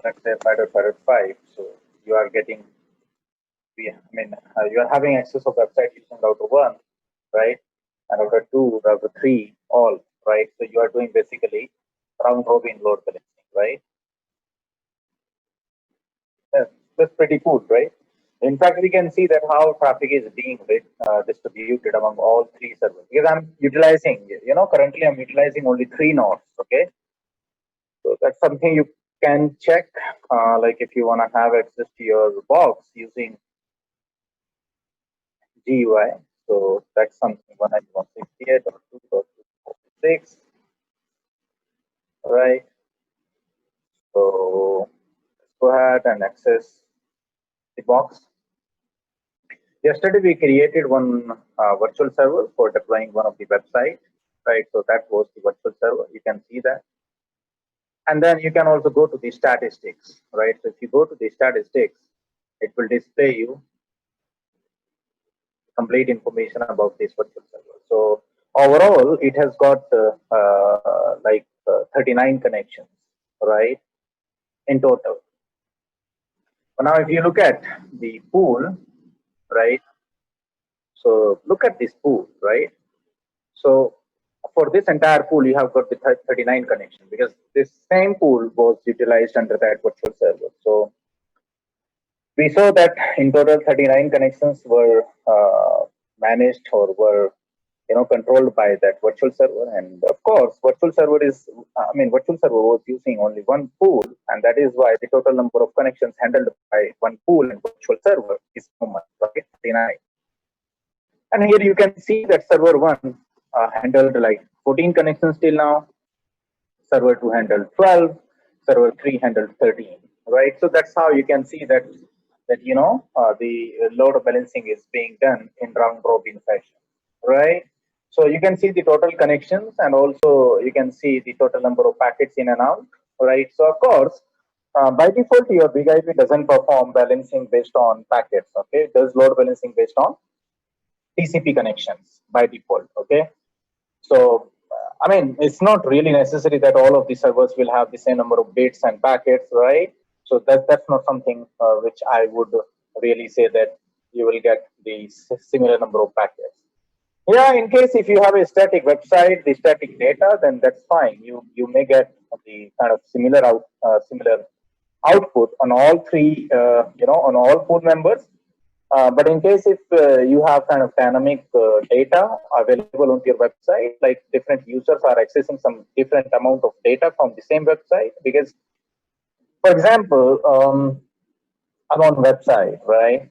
let's say 5.5.5. So you are getting, you are having access of website using router 1, right? And router 2, router 3, all, right? So you are doing basically round robin load balancing, right? That's pretty cool, right? In fact, we can see that how traffic is being distributed among all three servers. Because I'm utilizing, currently I'm utilizing only 3 nodes, okay? So that's something you can check, like if you want to have access to your box using GUI. So that's something 192.168.2.246, right? So let's go ahead and access the box. Yesterday we created one virtual server for deploying one of the website, right? So that was the virtual server. You can see that. And then you can also go to the statistics, right? So if you go to the statistics, it will display you complete information about this virtual server. So overall, it has got 39 connections, right, in total. But now, if you look at the pool, right? So look at this pool, right? So for this entire pool, you have got the 39 connections because this same pool was utilized under that virtual server. So we saw that in total 39 connections were managed or were controlled by that virtual server. And of course, virtual server was using only one pool, and that is why the total number of connections handled by one pool and virtual server is so much, right? 39. And here you can see that server 1 handled like 14 connections till now, server 2 handled 12, server 3 handled 13, right? So that's how you can see that the load balancing is being done in round robin fashion, right? So you can see the total connections, and also you can see the total number of packets in and out, right? So of course, by default, your big IP doesn't perform balancing based on packets, okay? It does load balancing based on TCP connections by default, okay? So, it's not really necessary that all of the servers will have the same number of bits and packets, right? So that's not something which I would really say that you will get the similar number of packets. Yeah, in case if you have a static website, the static data, then that's fine. You may get the kind of similar output on all three, on all pool members. But in case if you have kind of dynamic data available on your website, like different users are accessing some different amount of data from the same website, because, for example, I'm on website, right?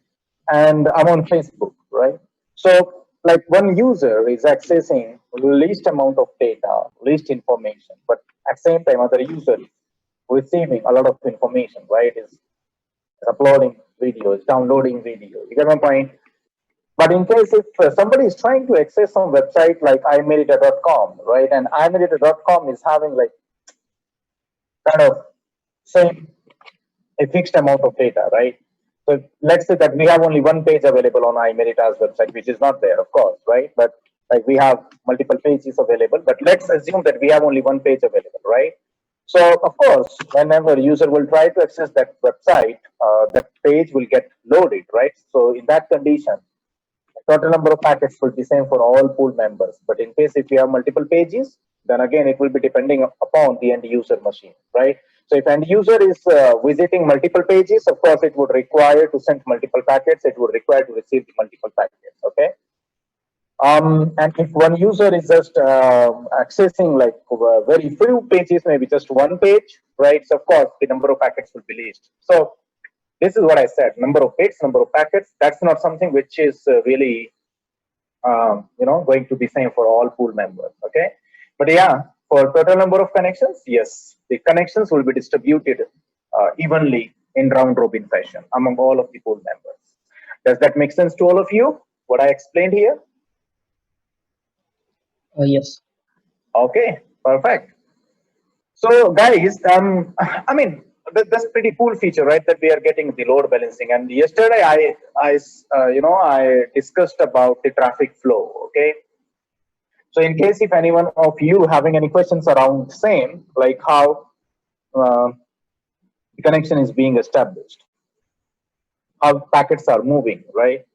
And I'm on Facebook, right? So like one user is accessing least amount of data, least information, but at the same time, other user is receiving a lot of information, right? Is uploading videos, downloading videos. You get my point? But in case if somebody is trying to access some website like imerita.com, right, and imerita.com is having like kind of same a fixed amount of data, right? So let's say that we have only one page available on iMerita's website, which is not there, of course, right? But like we have multiple pages available, but let's assume that we have only one page available, right? So of course, whenever user will try to access that website, that page will get loaded, right? So in that condition, total number of packets will be same for all pool members. But in case if you have multiple pages, then again it will be depending upon the end user machine, right? So if end user is visiting multiple pages, of course it would require to send multiple packets. It would require to receive the multiple packets. Okay. And if one user is just accessing like very few pages, maybe just one page, right? So of course the number of packets will be least. So this is what I said: number of bits, number of packets. That's not something which is really, going to be same for all pool members. Okay, but yeah, for total number of connections, yes, the connections will be distributed evenly in round robin fashion among all of the pool members. Does that make sense to all of you? What I explained here? Yes. Okay, perfect. So guys, that's pretty cool feature, right? That we are getting the load balancing. And yesterday I discussed about the traffic flow. Okay. So in case if anyone of you having any questions around same, like how, uh, the connection is being established, how packets are moving, right?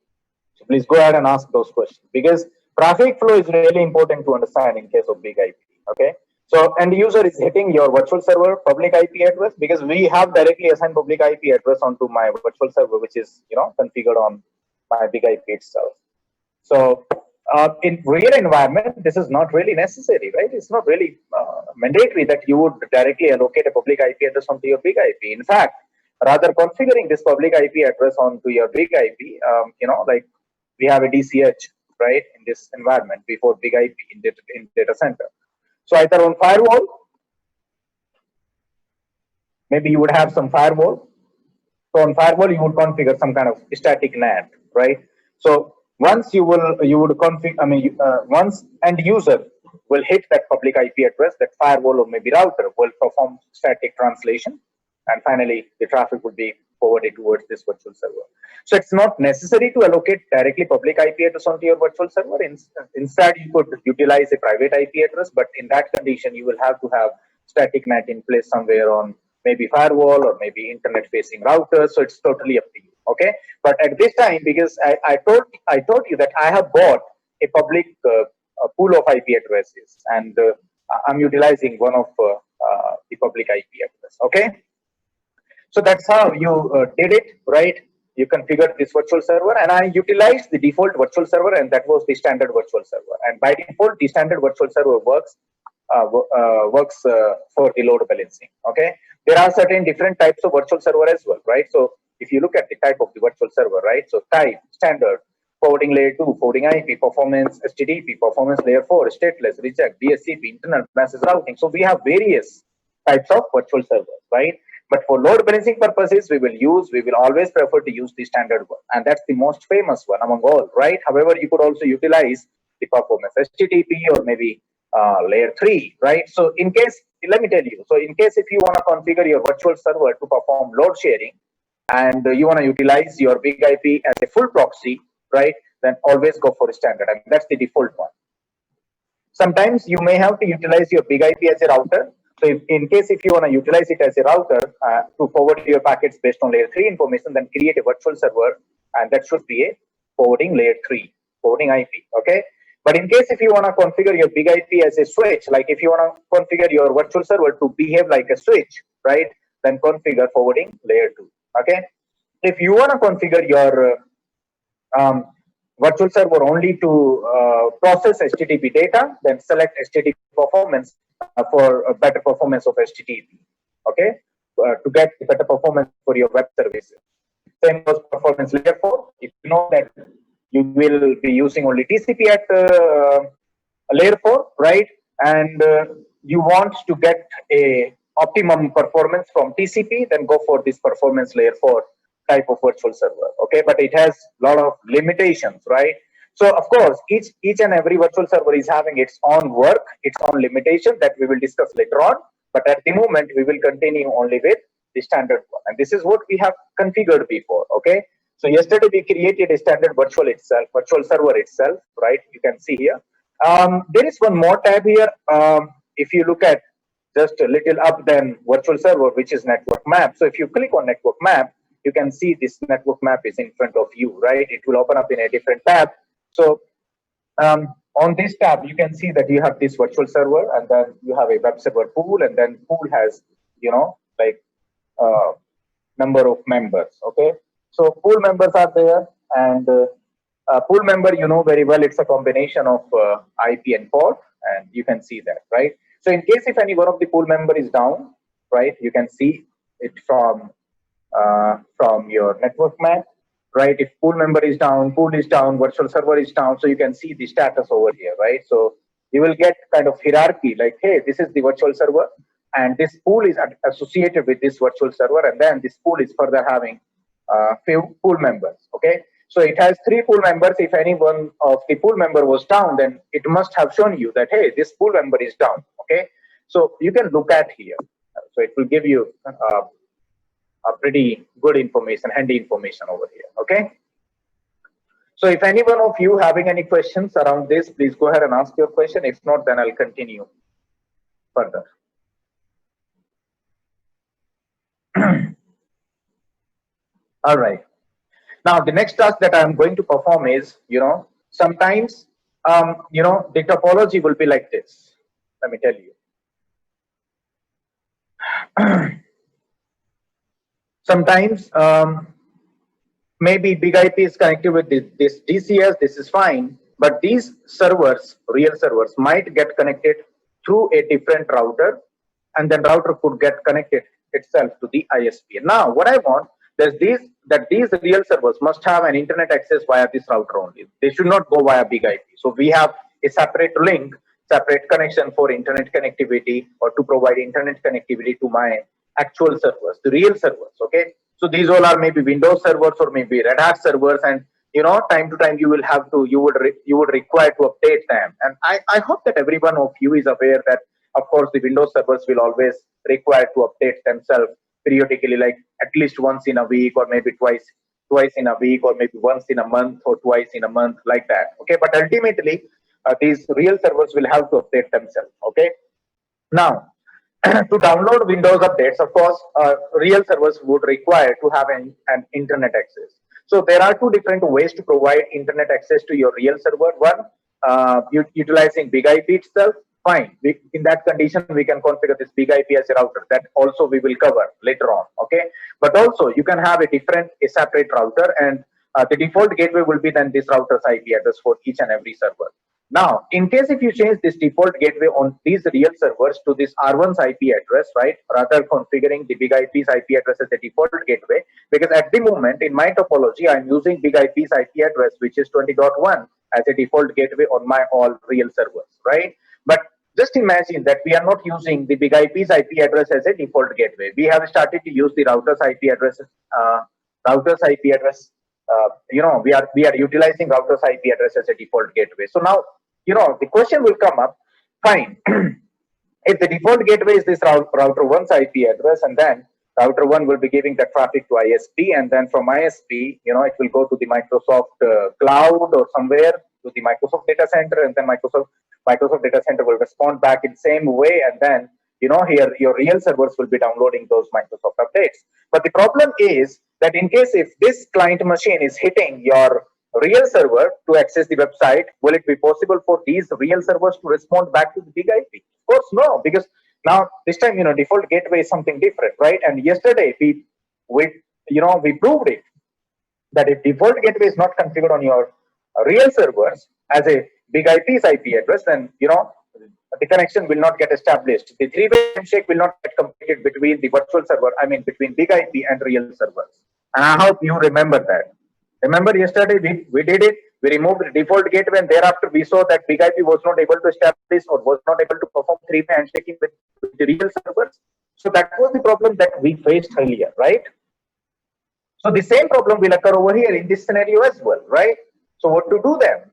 So please go ahead and ask those questions, because traffic flow is really important to understand in case of big IP. Okay. So end user is hitting your virtual server public IP address, because we have directly assigned public IP address onto my virtual server, which is configured on my big IP itself. So in real environment, this is not really necessary, right? It's not really mandatory that you would directly allocate a public IP address onto your big IP. In fact, rather configuring this public IP address onto your big IP, like we have a DCH, right, in this environment before big IP in data center. So either on firewall, maybe you would have some firewall. So on firewall, you would configure some kind of static NAT, right? So once you would configure, once end user will hit that public IP address, that firewall or maybe router will perform static translation, and finally the traffic would be forwarded towards this virtual server. So it's not necessary to allocate directly public IP address onto your virtual server. Instead, you could utilize a private IP address, but in that condition, you will have to have static NAT in place somewhere on maybe firewall or maybe internet facing routers. So it's totally up to you. Okay. But at this time, because I told you that I have bought a public pool of IP addresses, and I'm utilizing one of the public IP address. Okay. So that's how you did it, right? You configured this virtual server, and I utilized the default virtual server, and that was the standard virtual server. And by default, the standard virtual server works for the load balancing. Okay, there are certain different types of virtual server as well, right? So if you look at the type of the virtual server, right? So type, standard, forwarding layer 2, forwarding IP, performance HTTP, performance layer 4, stateless, reject, DSCP, internal message routing. So we have various types of virtual servers, right? But for load balancing purposes, we will always prefer to use the standard one, and that's the most famous one among all, right? However, you could also utilize the performance HTTP or maybe layer 3, right? So in case, let me tell you, so in case if you want to configure your virtual server to perform load sharing, and you want to utilize your big IP as a full proxy, right, then always go for standard, and that's the default one. Sometimes you may have to utilize your big IP as a router. So in case if you want to utilize it as a router to forward your packets based on layer 3 information, then create a virtual server, and that should be a forwarding layer 3, forwarding IP, okay? But in case if you want to configure your big IP as a switch, like if you want to configure your virtual server to behave like a switch, right, then configure forwarding layer 2, okay? If you want to configure your virtual server only to process HTTP data, then select HTTP performance for a better performance of HTTP, okay, to get better performance for your web services. Same goes performance layer 4. If you know that you will be using only TCP at layer 4, right, and you want to get a optimum performance from TCP, then go for this performance layer 4 type of virtual server, okay? But it has a lot of limitations, right? So of course, each and every virtual server is having its own work, its own limitation that we will discuss later on. But at the moment, we will continue only with the standard one, and this is what we have configured before, okay? So yesterday we created a standard virtual server itself, right? You can see here. There is one more tab here. If you look at just a little up, then virtual server, which is network map. So if you click on network map, you can see this network map is in front of you, right? It will open up in a different tab. So on this tab, you can see that you have this virtual server, and then you have a web server pool, and then pool has, like number of members, okay? So pool members are there, and pool member, you know very well, it's a combination of IP and port, and you can see that, right? So in case if any one of the pool member is down, right, you can see it from your network map, right? If pool member is down, pool is down, virtual server is down, so you can see the status over here, right? So you will get kind of hierarchy, like, hey, this is the virtual server, and this pool is associated with this virtual server, and then this pool is further having few pool members, okay? So it has 3 pool members. If any one of the pool member was down, then it must have shown you that, hey, this pool member is down, okay? So you can look at here. So it will give you a pretty good information, handy information over here, okay? So if any one of you having any questions around this, please go ahead and ask your question. If not, then I'll continue further. All right. Now, the next task that I'm going to perform is, sometimes, the topology will be like this. Let me tell you. Sometimes, maybe big IP is connected with this DCS, this is fine, but these servers, real servers, might get connected through a different router, and then router could get connected itself to the ISP. Now, what I want is these real servers must have an internet access via this router only. They should not go via big IP. So we have a separate link, separate connection for internet connectivity, or to provide internet connectivity to my actual servers, the real servers. Okay, so these all are maybe Windows servers or maybe Red Hat servers, and time to time you will have to you would require to update them. And I hope that every one of you is aware that of course the Windows servers will always require to update themselves periodically, like at least once in a week, or maybe twice in a week, or maybe once in a month, or twice in a month, like that. Okay, but ultimately these real servers will have to update themselves. Okay, now to download Windows updates, of course, real servers would require to have an internet access. So there are two different ways to provide internet access to your real server. One, utilizing big IP itself. Fine. In that condition, we can configure this big IP as a router. That also we will cover later on. Okay. But also, you can have a separate router, and the default gateway will be then this router's IP address for each and every server. Now, in case if you change this default gateway on these real servers to this R1's IP address, right, rather configuring the big IP's IP address as the default gateway, because at the moment in my topology, I'm using big IP's IP address, which is 20.1 as a default gateway on my all real servers, right? But just imagine that we are not using the big IP's IP address as a default gateway. We have started to use the router's IP address, router's IP address. We are utilizing router's IP address as a default gateway. So now, the question will come up. Fine, if the default gateway is this router one's IP address, and then router one will be giving the traffic to ISP, and then from ISP, it will go to the Microsoft cloud or somewhere to the Microsoft data center, and then Microsoft data center will respond back in same way, and then here your real servers will be downloading those Microsoft updates. But the problem is that in case if this client machine is hitting your real server to access the website, will it be possible for these real servers to respond back to the big IP? Of course, no, because now this time, default gateway is something different, right? And yesterday we proved it, that if default gateway is not configured on your real servers as a big IP's IP address, then the connection will not get established. The three-way handshake will not get completed between the virtual server, between big IP and real servers. And I hope you remember that. Remember yesterday we did it. We removed the default gateway, and thereafter we saw that big IP was not able to establish or was not able to perform three-way handshaking with the real servers. So that was the problem that we faced earlier, right? So the same problem will occur over here in this scenario as well, right? So what to do then?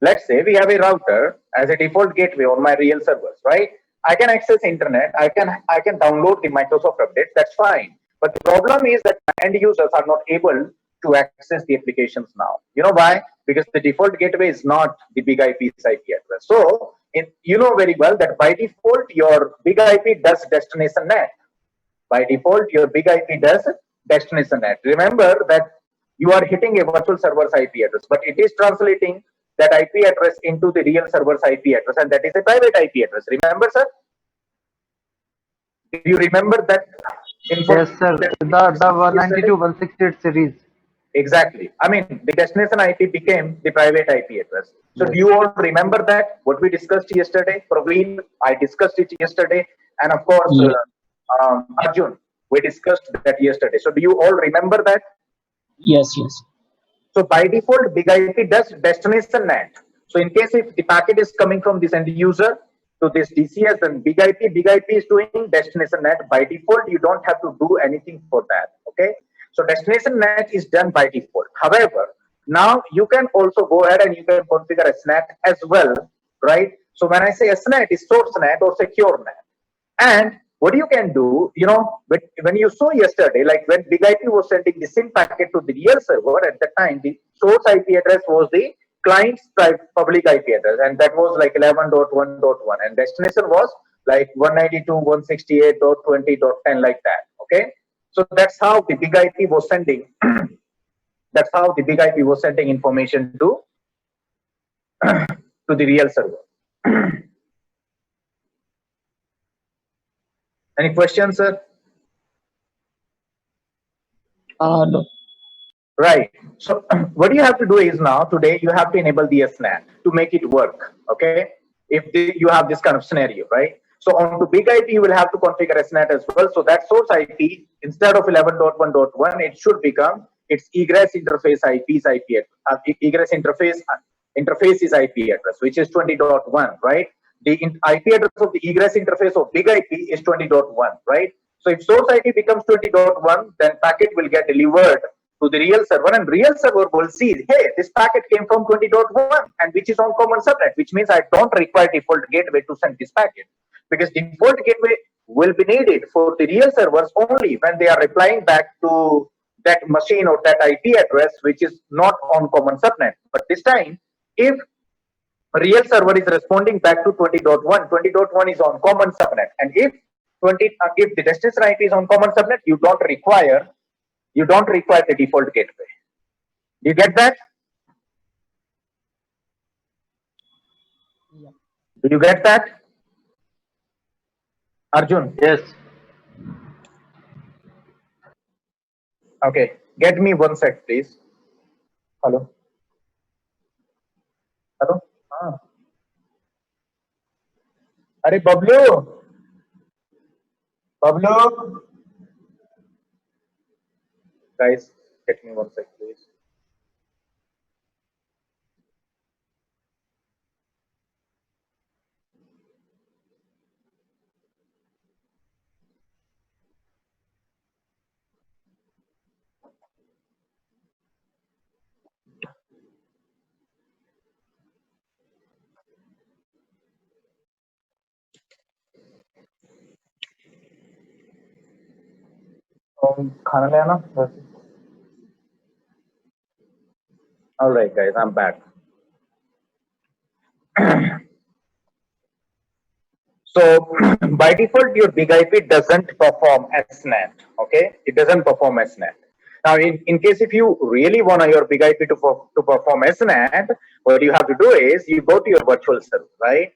Let's say we have a router as a default gateway on my real servers, right? I can access internet. I can download the Microsoft updates. That's fine. But the problem is that end users are not able to access the applications now. You know why? Because the default gateway is not the big IP's IP address. So you know very well that by default your big IP does destination net. By default your big IP does destination net. Remember that you are hitting a virtual server's IP address, but it is translating that IP address into the real server's IP address, and that is a private IP address. Remember, sir? Do you remember that? Yes, sir. The 192.168 series. Exactly. The destination IP became the private IP address. So do you all remember that? What we discussed yesterday? Praveen, I discussed it yesterday, and of course, Arjun, we discussed that yesterday. So do you all remember that? Yes. So by default, big IP does destination net. So in case if the packet is coming from this end user to this DCS, then big IP is doing destination net. By default, you don't have to do anything for that. Okay. So destination net is done by default. However, now you can also go ahead and you can configure a SNAT as well, right? So when I say a SNAT, is source net or secure net. And what you can do, when you saw yesterday, like when big IP was sending the SYN packet to the real server, at that time, the source IP address was the client's public IP address, and that was like 11.1.1, and destination was like 192.168.20.10, like that. Okay. So that's how the big IP was sending. That's how the big IP was sending information to the real server. Any questions, sir? No. Right. So what you have to do is now today you have to enable the SNAT to make it work. Okay. If you have this kind of scenario, right? So on the big IP, you will have to configure SNAT as well. So that source IP, instead of 11.1.1, it should become its egress interface IP's IP egress interface is IP address, which is 20.1, right? The IP address of the egress interface of big IP is 20.1, right? So if source IP becomes 20.1, then packet will get delivered to the real server, and real server will see, hey, this packet came from 20.1 and which is on common subnet, which means I don't require default gateway to send this packet, because default gateway will be needed for the real servers only when they are replying back to that machine or that IP address which is not on common subnet. But this time, if real server is responding back to 20.1, 20.1 is on common subnet, and if the destination IP is on common subnet, you don't require the default gateway. Do you get that? Yeah. Do you get that, Arjun? Yes. Okay, get me 1 sec, please. Hello. Hello. Are Bablu? Bablu? Guys, get me 1 sec, please. खाना ले आना. All right, guys, I'm back. So by default, your big IP doesn't perform SNAT. Okay, it doesn't perform SNAT. Now, in case if you really want your big IP to perform SNAT, what you have to do is you go to your virtual server, right?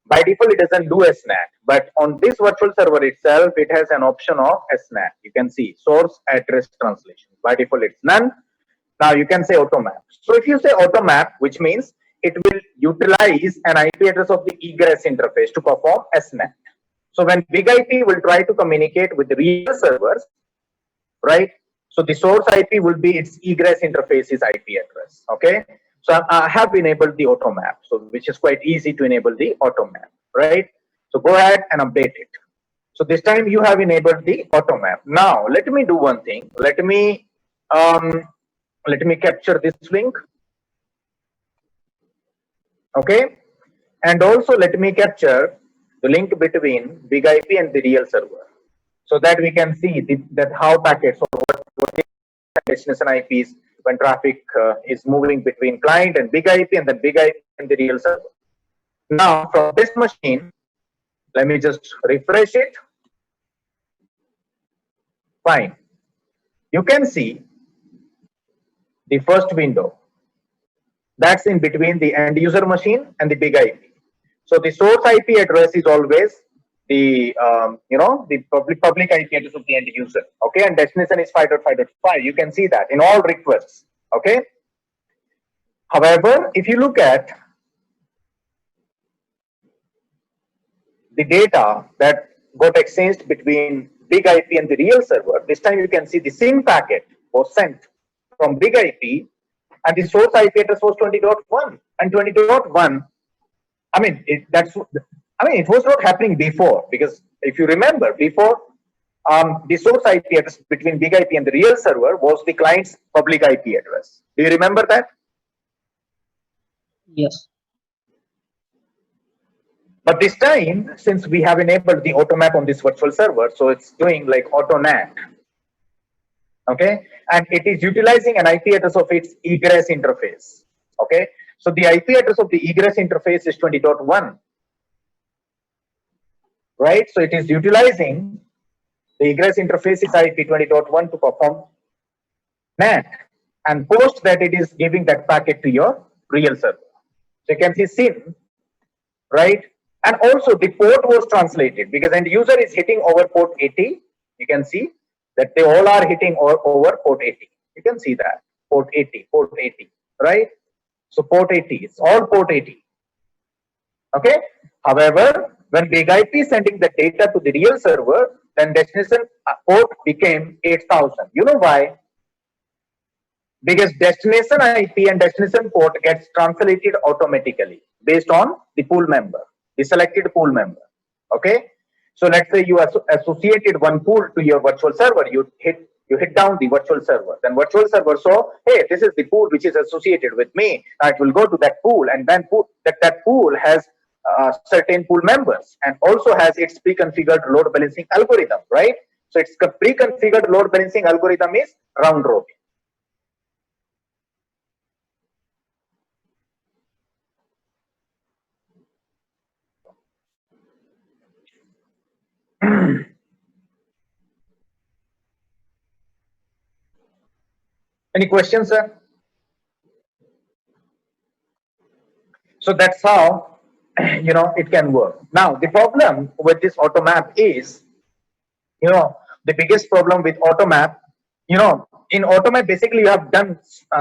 By default, it doesn't do SNAT, but on this virtual server itself, it has an option of SNAT. You can see source address translation. By default, it's none. Now you can say automap. So if you say automap, which means it will utilize an IP address of the egress interface to perform SNAT. So when big IP will try to communicate with the real servers, right? So the source IP will be its egress interface's IP address. Okay. So I have enabled the automap, so which is quite easy to enable the automap, right? So go ahead and update it. So this time you have enabled the automap. Now let me do one thing. Let me capture this link. Okay. And also let me capture the link between big IP and the real server, so that we can see that how packets or what destination IPs when traffic is moving between client and big IP and then big IP and the real server. Now from this machine, let me just refresh it. Fine. You can see the first window. That's in between the end user machine and the big IP. So the source IP address is always the the public IP address of the end user. Okay, and destination is 5.5.5. You can see that in all requests. Okay. However, if you look at the data that got exchanged between big IP and the real server, this time you can see the same packet was sent from big IP and the source IP address was 20.1 and 20.1. I mean, it was not happening before, because if you remember before, the source IP address between big IP and the real server was the client's public IP address. Do you remember that? Yes. But this time, since we have enabled the automap on this virtual server, so it's doing like autonat. Okay, and it is utilizing an IP address of its egress interface. Okay, so the IP address of the egress interface is 20.1, right? So it is utilizing The egress interface is IP 20.1 to perform NAT, and post that it is giving that packet to your real server. So you can see SYN, right? And also the port was translated because end user is hitting over port 80. You can see that they all are hitting over port 80. You can see that port 80, right? So port 80, it's all port 80. Okay. However, when big IP is sending the data to the real server, then destination port became 8000. You know why? Because destination IP and destination port gets translated automatically based on the pool member, the selected pool member. Okay. So let's say you associated one pool to your virtual server. You hit down the virtual server. Then virtual server saw, hey, this is the pool which is associated with me. It will go to that pool, and then that pool has certain pool members and also has its pre-configured load balancing algorithm, right? So its pre-configured load balancing algorithm is round robin. Any questions, sir? So that's how it can work. Now the problem with this automap is, the biggest problem with automap, in automap basically you have done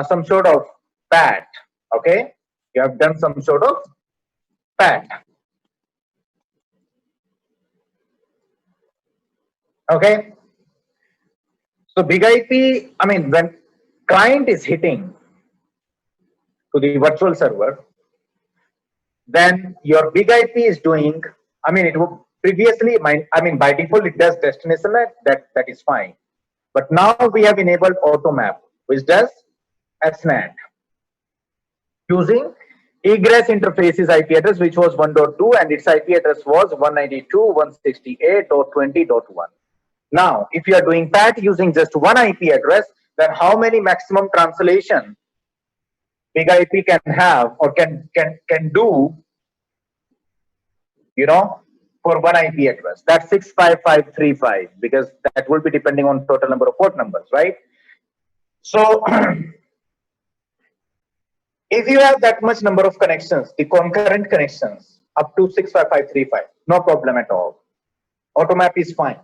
some sort of PAT. Okay, you have done some sort of PAT. Okay, so big IP, I mean, when client is hitting to the virtual server, then your big IP is doing, I mean, it would previously, by default it does destination net, that is fine. But now we have enabled automap, which does SNAT using egress interfaces IP address, which was 1.2, and its IP address was 192.168.20.1. Now, if you are doing PAT using just one IP address, then how many maximum translation big IP can have or can do, for one IP address? That's 65535, because that will be depending on total number of port numbers, right? So if you have that much number of connections, the concurrent connections up to 65535, no problem at all. Automap is fine.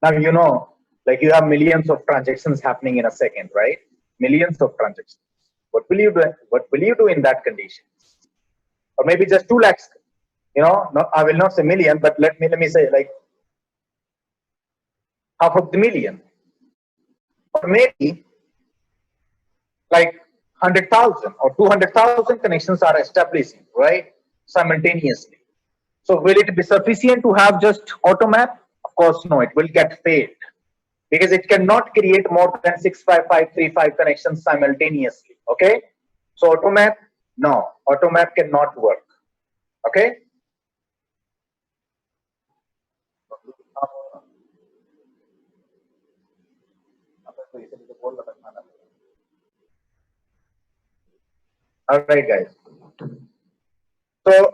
Now, like you have millions of transactions happening in a second, right? Millions of transactions. What will you do? What will you do in that condition? Or maybe just 2 lakhs. I will not say million, but let me say like half of the million, or maybe like 100,000 or 200,000 connections are establishing, right, simultaneously. So will it be sufficient to have just automap? Of course, no. It will get failed because it cannot create more than 65535 connections simultaneously. Okay, so automap, no, automap cannot work. Okay. All right, guys. So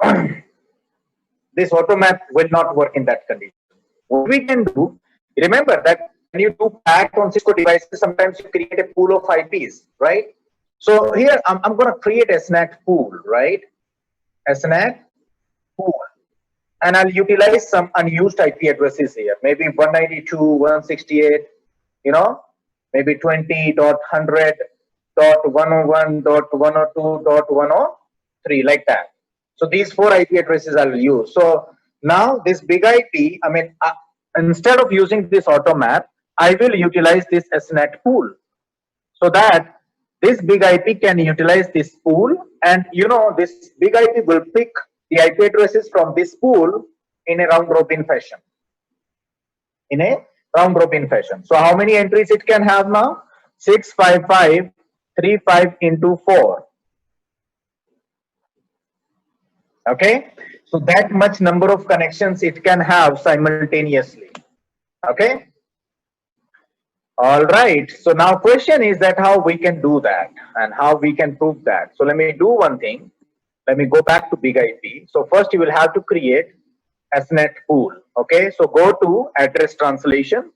this automap will not work in that condition. What we can do, remember that when you do PAT on Cisco devices, sometimes you create a pool of IPs, right? So here I'm going to create a SNAT pool, right? A SNAT pool. And I'll utilize some unused IP addresses here, maybe 192.168, maybe 20.100.101.102.103, like that. So these 4 IP addresses I'll use. So now this big IP, instead of using this automap, I will utilize this SNAT pool, so that this big IP can utilize this pool, and this big IP will pick the IP addresses from this pool in a round robin fashion. So how many entries it can have now? 65535 into 4. Okay, so that much number of connections it can have simultaneously. Okay. All right. So now question is that how we can do that and how we can prove that. So let me do one thing. Let me go back to big IP. So first you will have to create a SNAT pool. Okay, so go to address translation,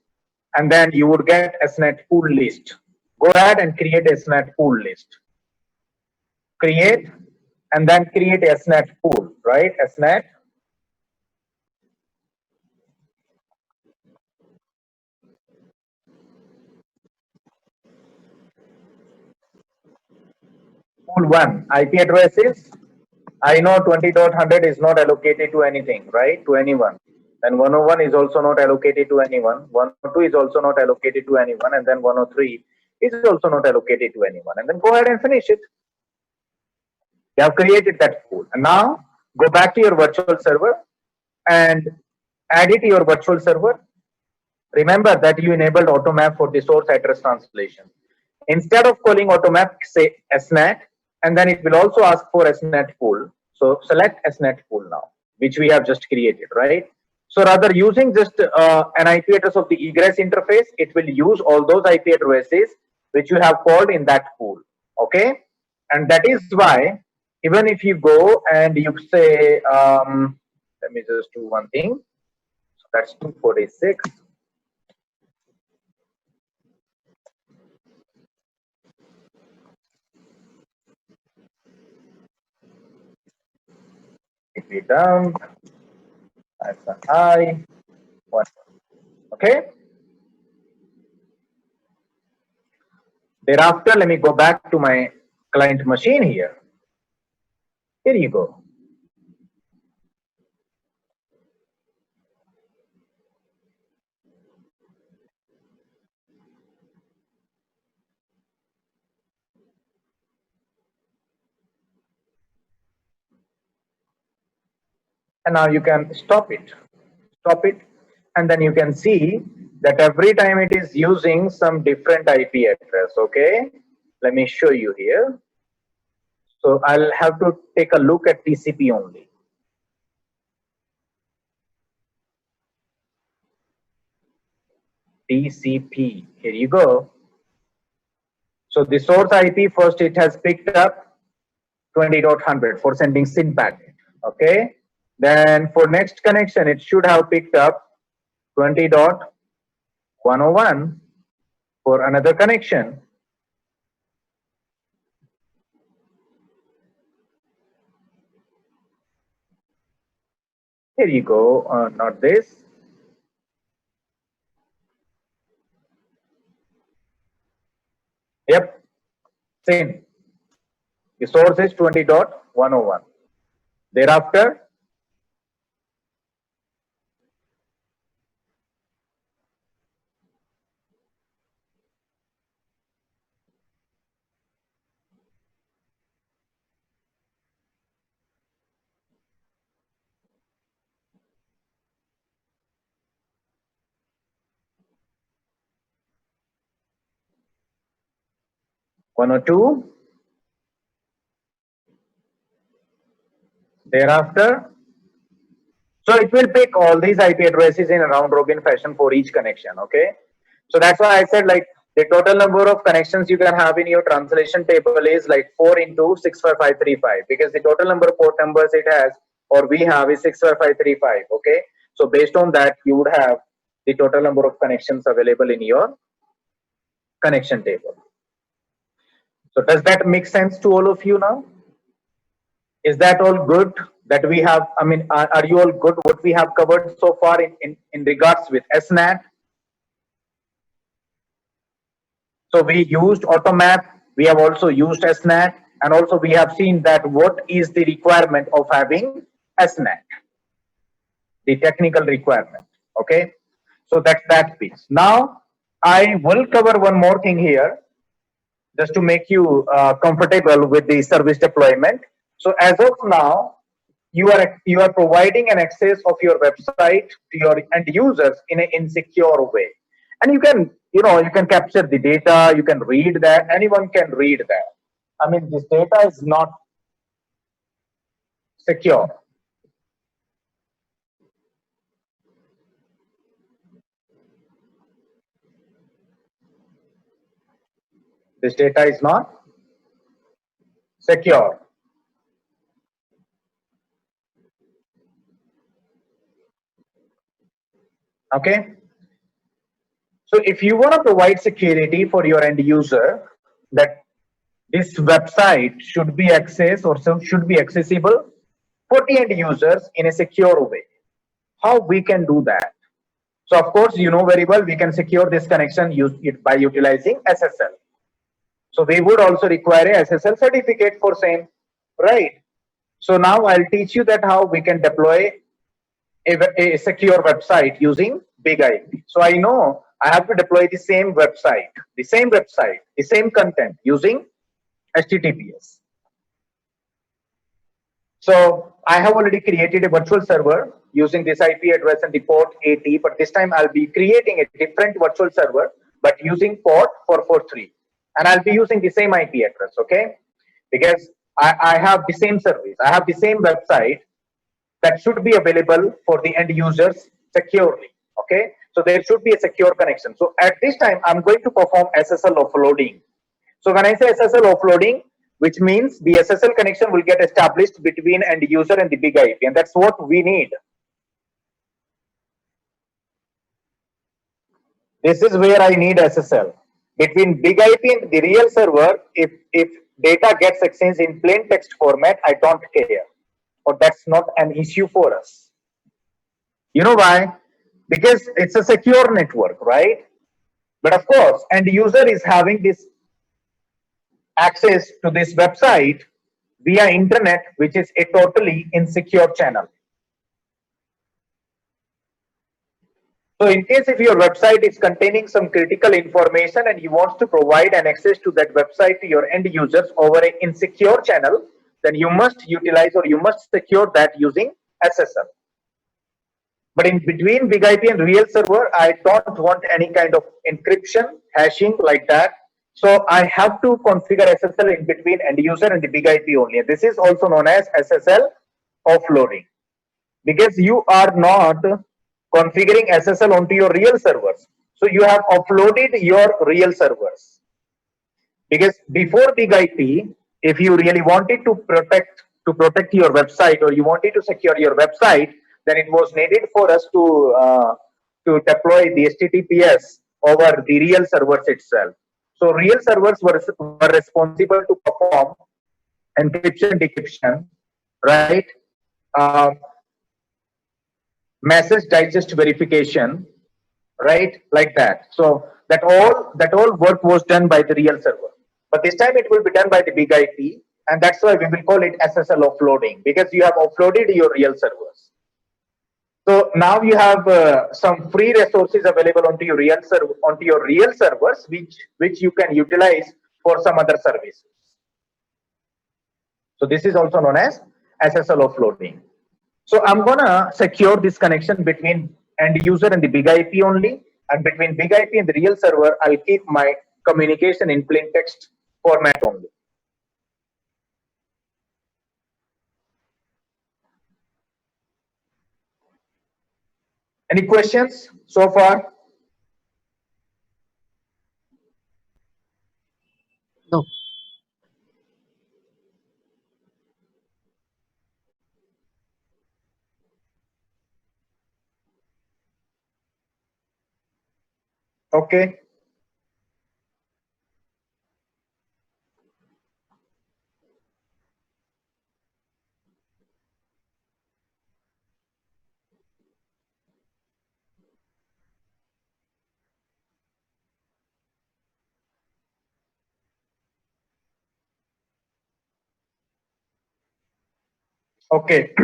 and then you would get SNAT pool list. Go ahead and create a SNAT pool list. Create, and then create a SNAT pool, right? SNAT. Pool 1, IP addresses. I know 20.100 is not allocated to anything, right? To anyone. And 101 is also not allocated to anyone. 102 is also not allocated to anyone. And then 103 is also not allocated to anyone. And then go ahead and finish it. You have created that pool. And now go back to your virtual server and add it to your virtual server. Remember that you enabled AutoMap for the source address translation. Instead of calling AutoMap, say SNAT, and then it will also ask for SNAT pool. So select SNAT pool now, which we have just created, right? So rather using just an IP address of the egress interface, it will use all those IP addresses which you have called in that pool, okay? And that is why even if you go and you say, let me just do one thing. So that's 246. IP dump, -I, 1. Okay. Thereafter, let me go back to my client machine here. Here you go. And now you can stop it. Stop it. And then you can see that every time it is using some different IP address. Okay. Let me show you here. So I'll have to take a look at TCP only. TCP. Here you go. So the source IP first, it has picked up 20.100 for sending SYN packet. Okay. Then for next connection, it should have picked up 20.101 for another connection. Here you go, not this. Yep, same. The source is 20.101. Thereafter, one or two. Thereafter, so it will pick all these IP addresses in a round robin fashion for each connection. Okay, so that's why I said like the total number of connections you can have in your translation table is like 4 into 65535 because the total number of port numbers it has or we have is 65535. Okay, so based on that you would have the total number of connections available in your connection table. So does that make sense to all of you now? Is that all good that we have? I mean, are you all good what we have covered so far in regards with SNAT? So we used AutoMap, we have also used SNAT, and also we have seen that what is the requirement of having SNAT, the technical requirement. Okay, so that's that piece. Now I will cover one more thing here just to make you comfortable with the service deployment. So as of now, you are providing an access of your website to your end users in an insecure way, and you can capture the data, you can read that, anyone can read that. I mean, this data is not secure. This data is not secure. Okay. So if you want to provide security for your end user, that this website should be accessed or should be accessible for the end users in a secure way. How we can do that? So of course, you know very well, we can secure this connection by utilizing SSL. So we would also require a SSL certificate for same, right? So now I'll teach you that how we can deploy a secure website using BigIP. So I know I have to deploy the same website, the same content using HTTPS. So I have already created a virtual server using this IP address and the port 80, but this time I'll be creating a different virtual server, but using port 443. And I'll be using the same IP address, okay? Because I have the same service, I have the same website that should be available for the end users securely, okay? So there should be a secure connection. So at this time, I'm going to perform SSL offloading. So when I say SSL offloading, which means the SSL connection will get established between end user and the BigIP, and that's what we need. This is where I need SSL. Between BigIP and the real server, if data gets exchanged in plain text format, I don't care. Or that's not an issue for us. You know why? Because it's a secure network, right? But of course, end user is having this access to this website via internet, which is a totally insecure channel. So in case if your website is containing some critical information and you want to provide an access to that website to your end users over an insecure channel, then you must utilize or you must secure that using SSL. But in between BigIP and real server, I don't want any kind of encryption, hashing like that. So I have to configure SSL in between end user and the BigIP only. This is also known as SSL offloading, because you are not configuring SSL onto your real servers. So you have offloaded your real servers. Because before BigIP, if you really wanted to protect your website or you wanted to secure your website, then it was needed for us to deploy the HTTPS over the real servers itself. So real servers were responsible to perform encryption, decryption, right? Message digest verification, right? Like that. So that all work was done by the real server. But this time it will be done by the BigIP, and that's why we will call it SSL offloading, because you have offloaded your real servers. So now you have some free resources available onto your real servers, which you can utilize for some other services. So this is also known as SSL offloading. So I'm gonna secure this connection between end user and the BigIP only, and between BigIP and the real server, I'll keep my communication in plain text format only. Any questions so far? No. Okay. Okay.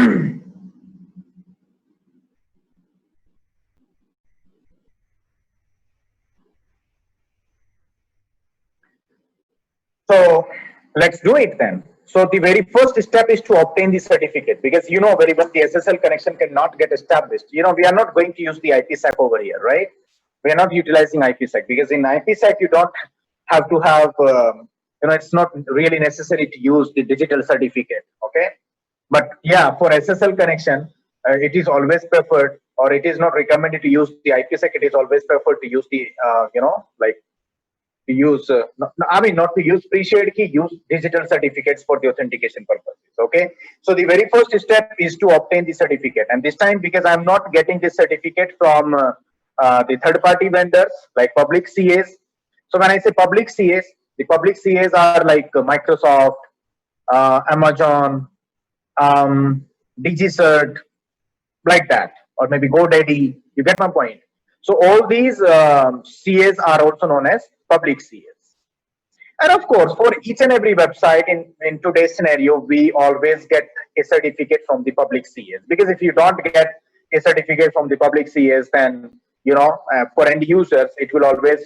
So let's do it then. So the very first step is to obtain the certificate, because you know very well the SSL connection cannot get established. You know, we are not going to use the IPsec over here, right? We are not utilizing IPsec, because in IPsec you don't have to have, you know, it's not really necessary to use the digital certificate, okay? But yeah, for SSL connection, it is always preferred, or it is not recommended to use the IPsec. It is always preferred to use the, you know, like to use, not to use pre-shared key, use digital certificates for the authentication purposes. Okay. So the very first step is to obtain the certificate. And this time, because I'm not getting this certificate from the third party vendors like public CAs. So when I say public CAs, the public CAs are like Microsoft, Amazon, DigiCert, like that, or maybe GoDaddy. You get my point. So all these CAs are also known as public CAs. And of course, for each and every website in today's scenario, we always get a certificate from the public CAs. Because if you don't get a certificate from the public CAs, then for end users, it will always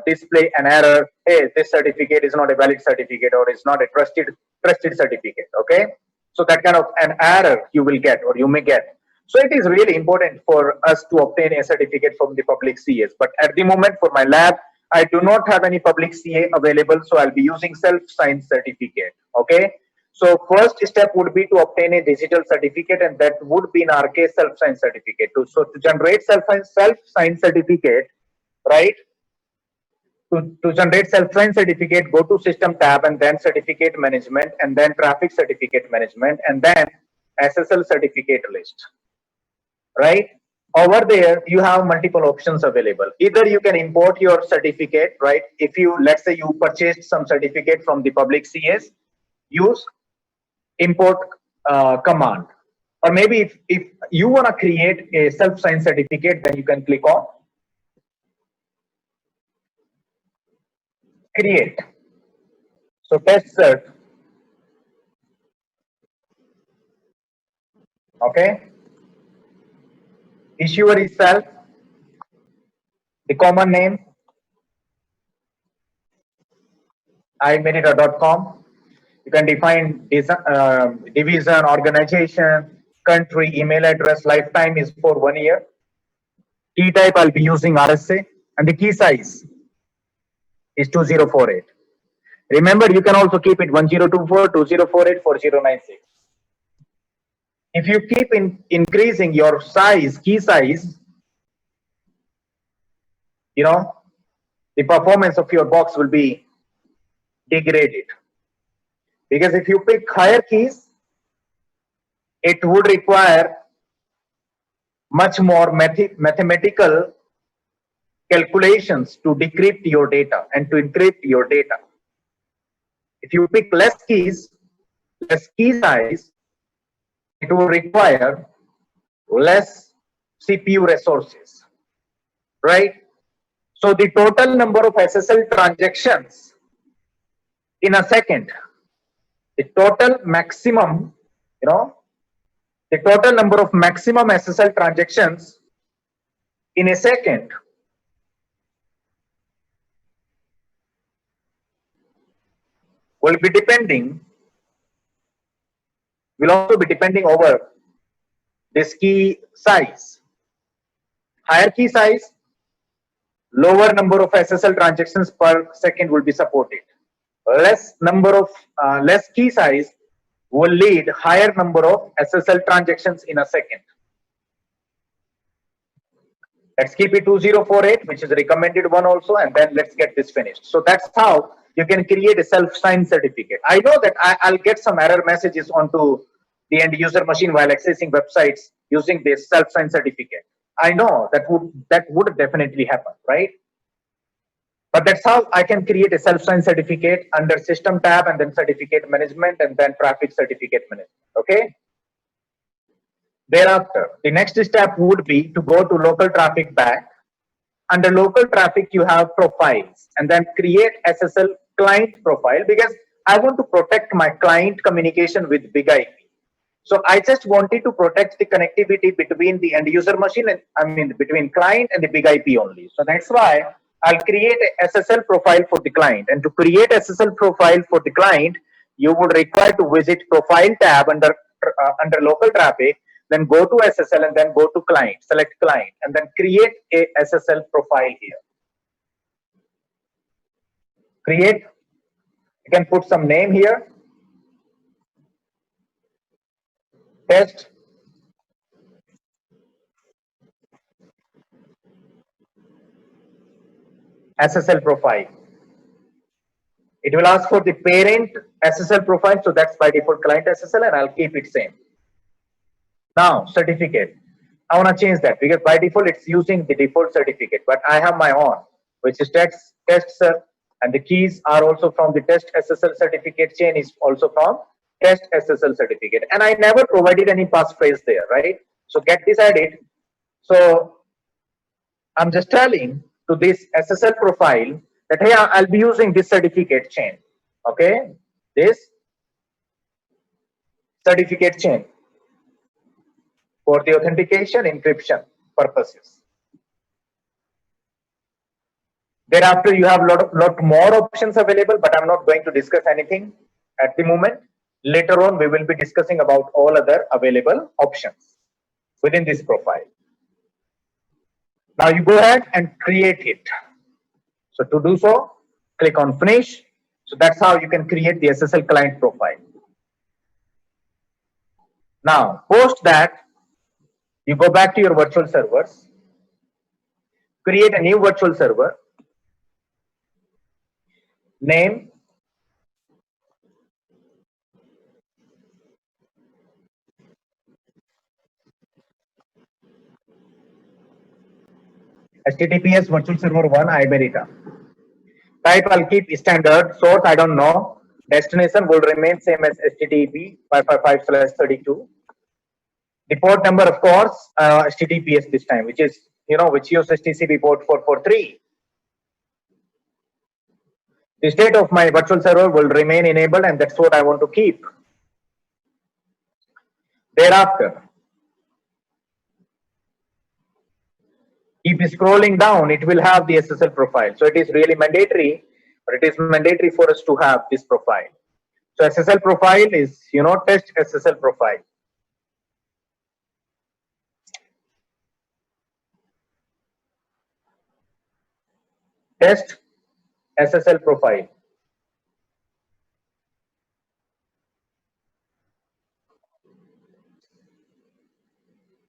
display an error. Hey, this certificate is not a valid certificate, or it's not a trusted certificate. Okay, so that kind of an error you will get, or you may get. So it is really important for us to obtain a certificate from the public CAs. But at the moment, for my lab, I do not have any public CA available, so I'll be using self-signed certificate. Okay. So first step would be to obtain a digital certificate, and that would be in our case self-signed certificate. So to generate self-signed certificate, right? To generate self-signed certificate, go to System tab and then Certificate Management, and then Traffic Certificate Management, and then SSL certificate list. Right? Over there, you have multiple options available. Either you can import your certificate, right? If you, let's say you purchased some certificate from the public CAs, use import command. Or maybe if you want to create a self-signed certificate, then you can click on create. So test cert. Okay. Issuer is self, the common name, iMenita.com. You can define division, organization, country, email address. Lifetime is for 1 year. Key type, I'll be using RSA, and the key size is 2048. Remember, you can also keep it 1024, 2048, 4096. If you keep increasing your size, key size, the performance of your box will be degraded. Because if you pick higher keys, it would require much more mathematical calculations to decrypt your data and to encrypt your data. If you pick less keys, less key size, it will require less CPU resources, right? So the total number of SSL transactions in a second, the total maximum, the total number of maximum SSL transactions in a second will also be depending over this key size. Higher key size, lower number of SSL transactions per second will be supported. Less key size will lead higher number of SSL transactions in a second. Let's keep it 2048, which is the recommended one also, and then let's get this finished. So that's how you can create a self-signed certificate. I know that I'll get some error messages onto the end user machine while accessing websites using this self-signed certificate. I know that would definitely happen, right? But that's how I can create a self-signed certificate under System tab, and then Certificate Management, and then Traffic Certificate Management. Okay. Thereafter, the next step would be to go to local traffic back. Under local traffic, you have profiles, and then create SSL client profile, because I want to protect my client communication with big IP. So I just wanted to protect the connectivity between the end user machine and between client and the big IP only. So that's why I'll create a SSL profile for the client. And to create SSL profile for the client, you would require to visit Profile tab under local traffic, then go to SSL, and then go to Client, select Client, and then create a SSL profile here. Create, you can put some name here, test, SSL profile. It will ask for the parent SSL profile. So that's by default client SSL, and I'll keep it same. Now, certificate. I want to change that because by default it's using the default certificate, but I have my own, which is test sir, and the keys are also from the test SSL certificate chain is also from test SSL certificate, and I never provided any passphrase there, right? So get this added. So I'm just telling to this SSL profile that hey, I'll be using this certificate chain. Okay, this certificate chain for the authentication encryption purposes. Thereafter, you have lot more options available, but I'm not going to discuss anything at the moment. Later on, we will be discussing about all other available options within this profile. Now you go ahead and create it. So to do so, click on finish. So that's how you can create the SSL client profile. Now, post that, you go back to your virtual servers, create a new virtual server, name, HTTPS virtual server 1 Iberita. Type I'll keep standard, source I don't know, destination will remain same as HTTP 555/32. The port number, of course, HTTPS this time, which is, which uses TCP port 443. The state of my virtual server will remain enabled, and that's what I want to keep. Thereafter, keep scrolling down, it will have the SSL profile. So it is really mandatory, but it is mandatory for us to have this profile. So SSL profile is, test SSL profile. Test SSL profile.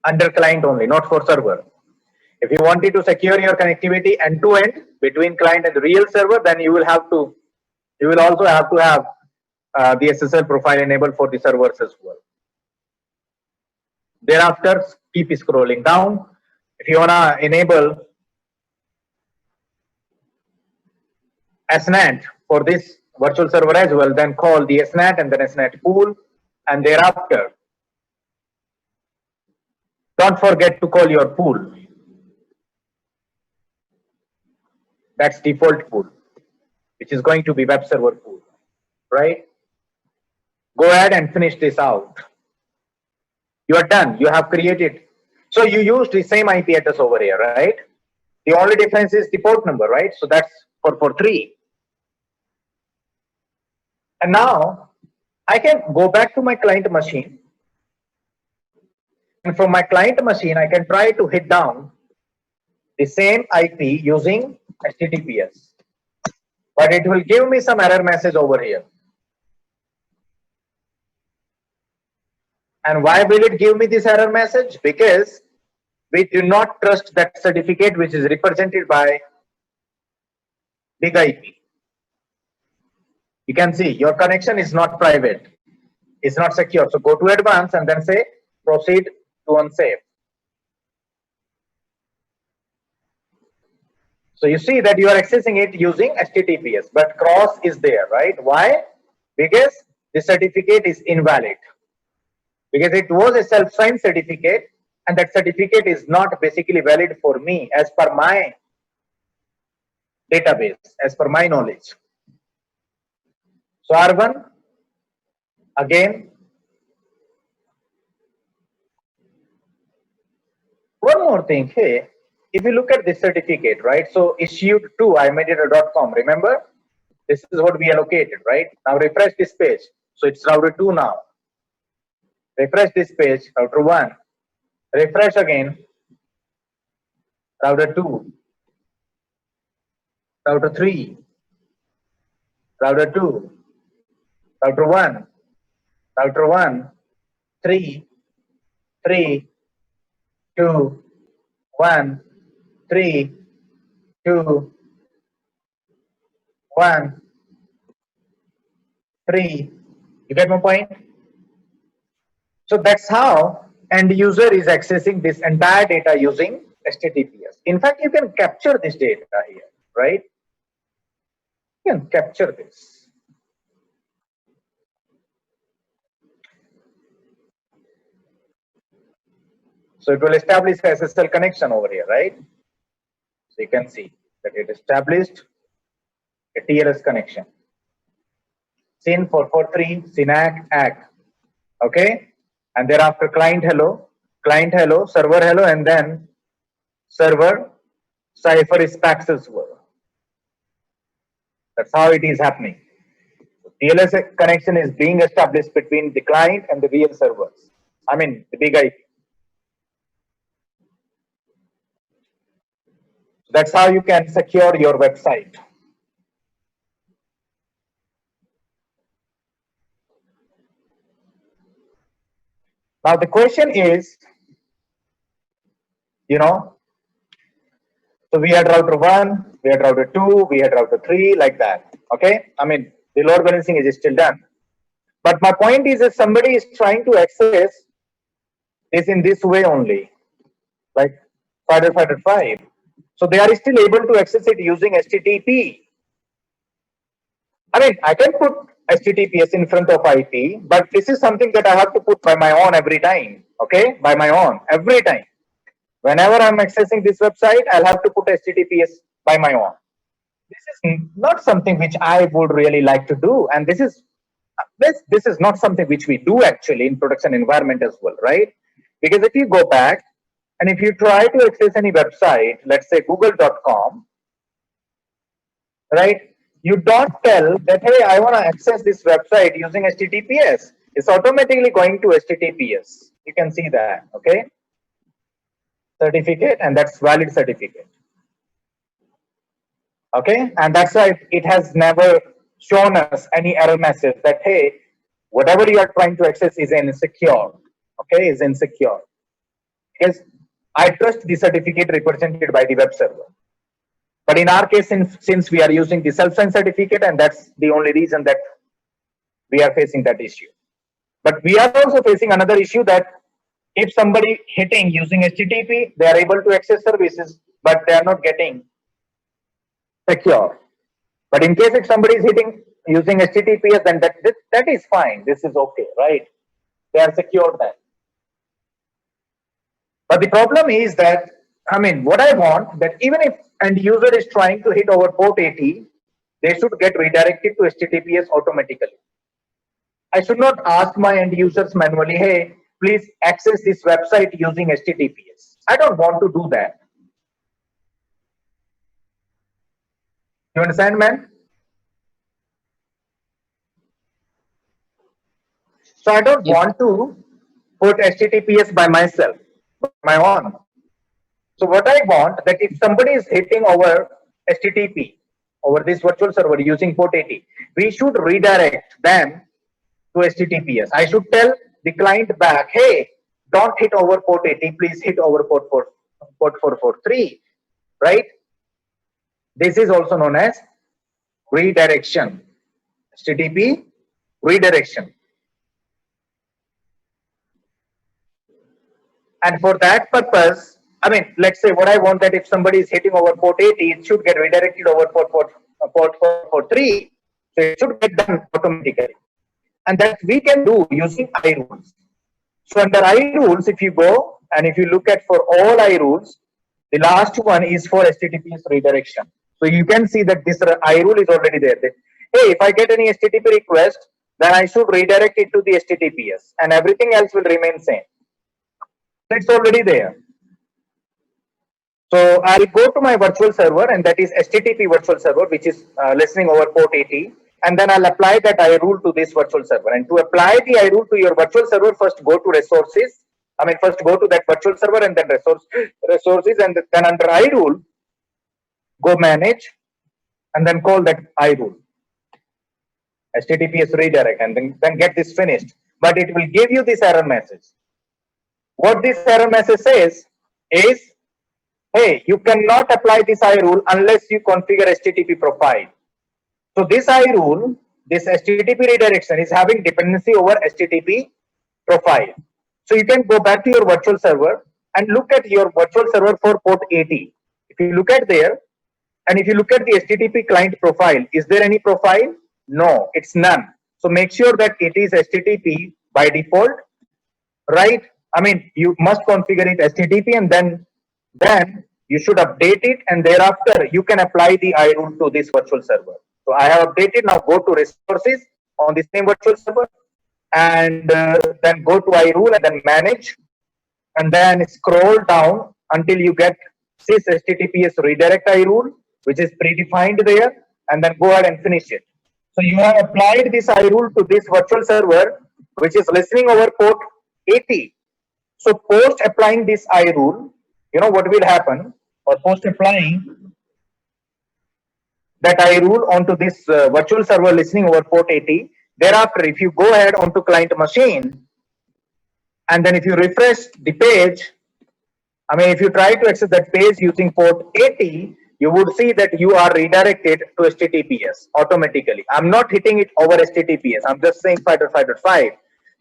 Under client only, not for server. If you wanted to secure your connectivity end to end between client and the real server, then you will also have to have the SSL profile enabled for the servers as well. Thereafter, keep scrolling down. If you wanna enable SNAT for this virtual server as well, then call the SNAT and then SNAT pool, and thereafter, don't forget to call your pool. That's default pool, which is going to be web server pool, right? Go ahead and finish this out. You are done. You have created. So you used the same IP address over here, right? The only difference is the port number, right? So that's 443. And now I can go back to my client machine. And from my client machine, I can try to hit down the same IP using HTTPS. But it will give me some error message over here. And why will it give me this error message? Because we do not trust that certificate which is represented by big IP. You can see your connection is not private. It's not secure. So go to advanced and then say proceed to unsafe. So you see that you are accessing it using HTTPS, but cross is there, right? Why? Because the certificate is invalid. Because it was a self-signed certificate, and that certificate is not basically valid for me as per my database, as per my knowledge. So R1, again, one more thing, hey, if you look at this certificate, right? So issued to imedita.com, remember? This is what we allocated, right? Now refresh this page. So it's router 2 now. Refresh this page, router 1. Refresh again, router 2. Router 3. Router 2. Router 1. Router 1. 3. 3. 2. 1. 3. 2. 1. 3. You get my point? So that's how end user is accessing this entire data using HTTPS. In fact, you can capture this data here, right? You can capture this. So it will establish a SSL connection over here, right? So you can see that it established a TLS connection. SYN 443, SYNAC, ACK. Okay? And thereafter client hello, server hello, and then server cipher is Paxos word. That's how it is happening. TLS connection is being established between the client and the real servers. I mean, the big IP. That's how you can secure your website. Now the question is, so we had router 1, we had router 2, we had router 3, like that. Okay? I mean, the load balancing is still done. But my point is, if somebody is trying to access this in this way only, like 5.5.5, so they are still able to access it using HTTP. I mean, I can put HTTPS in front of IP, but this is something that I have to put by my own every time. Okay? By my own, every time. Whenever I'm accessing this website, I'll have to put HTTPS by my own. This is not something which I would really like to do. And this is not something which we do actually in production environment as well, right? Because if you go back and if you try to access any website, let's say google.com, right? You don't tell that, hey, I want to access this website using HTTPS. It's automatically going to HTTPS. You can see that, okay? Certificate, and that's valid certificate. Okay, and that's why it has never shown us any error message that, hey, whatever you are trying to access is insecure. Okay, is insecure. Because I trust the certificate represented by the web server. But in our case, since we are using the self-signed certificate, and that's the only reason that we are facing that issue. But we are also facing another issue that if somebody hitting using HTTP, they are able to access services, but they are not getting secure. But in case if somebody is hitting using HTTPS, then that is fine. This is okay, right? They are secure then. But the problem is that, I mean, what I want that even if end user is trying to hit over port 80, they should get redirected to HTTPS automatically. I should not ask my end users manually, hey, please access this website using HTTPS. I don't want to do that. You understand, man? So I don't want to put HTTPS by myself, my own. So what I want that if somebody is hitting over HTTP over this virtual server using port 80, we should redirect them to HTTPS. I should tell the client back, hey, don't hit over port 80, please hit over port 443, right? This is also known as redirection. HTTP redirection. And for that purpose, I mean, let's say what I want that if somebody is hitting over port 80, it should get redirected over port 443. So it should get done automatically. And that we can do using iRules. So under iRules, if you go and if you look at for all iRules, the last one is for HTTPS redirection. So you can see that this iRule is already there. That, hey, if I get any HTTP request, then I should redirect it to the HTTPS and everything else will remain same. It's already there. So I'll go to my virtual server, and that is HTTP virtual server, which is listening over port 80. And then I'll apply that iRule to this virtual server. And to apply the iRule to your virtual server, first go to resources. I mean, first go to that virtual server and then resources, and then under iRule, go manage, and then call that iRule. HTTPS redirect, and then get this finished. But it will give you this error message. What this error message says is, hey, you cannot apply this iRule unless you configure HTTP profile. So this iRule this HTTP redirection is having dependency over HTTP profile. So you can go back to your virtual server and look at your virtual server for port 80. If you look at there, and if you look at the HTTP client profile, is there any profile? No, it's none. So make sure that it is HTTP by default, right? I mean, you must configure it HTTP, and then you should update it, and thereafter you can apply the iRule to this virtual server. So I have updated. Now go to resources on the same virtual server, and then go to iRule and then manage, and then scroll down until you get sys HTTPS redirect iRule, which is predefined there, and then go ahead and finish it. So you have applied this iRule to this virtual server, which is listening over port 80. So post applying this iRule, you know what will happen, or post applying that iRule onto this virtual server listening over port 80. Thereafter, if you go ahead onto client machine, and then if you refresh the page, I mean, if you try to access that page using port 80, you would see that you are redirected to HTTPS automatically. I'm not hitting it over HTTPS. I'm just saying 5.5.5.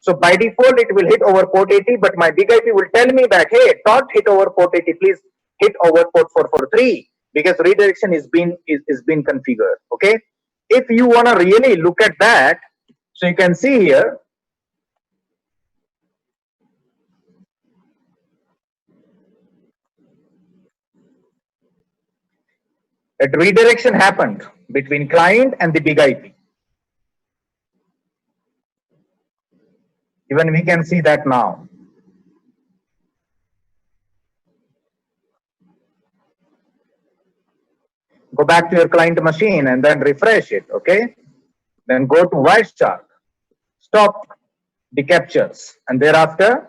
So by default, it will hit over port 80, but my big IP will tell me back, hey, don't hit over port 80, please hit over port 443, because redirection is being configured. Okay. If you want to really look at that, so you can see here, that redirection happened between client and the big IP. Even we can see that now. Go back to your client machine and then refresh it, okay? Then go to Wireshark, stop the captures, and thereafter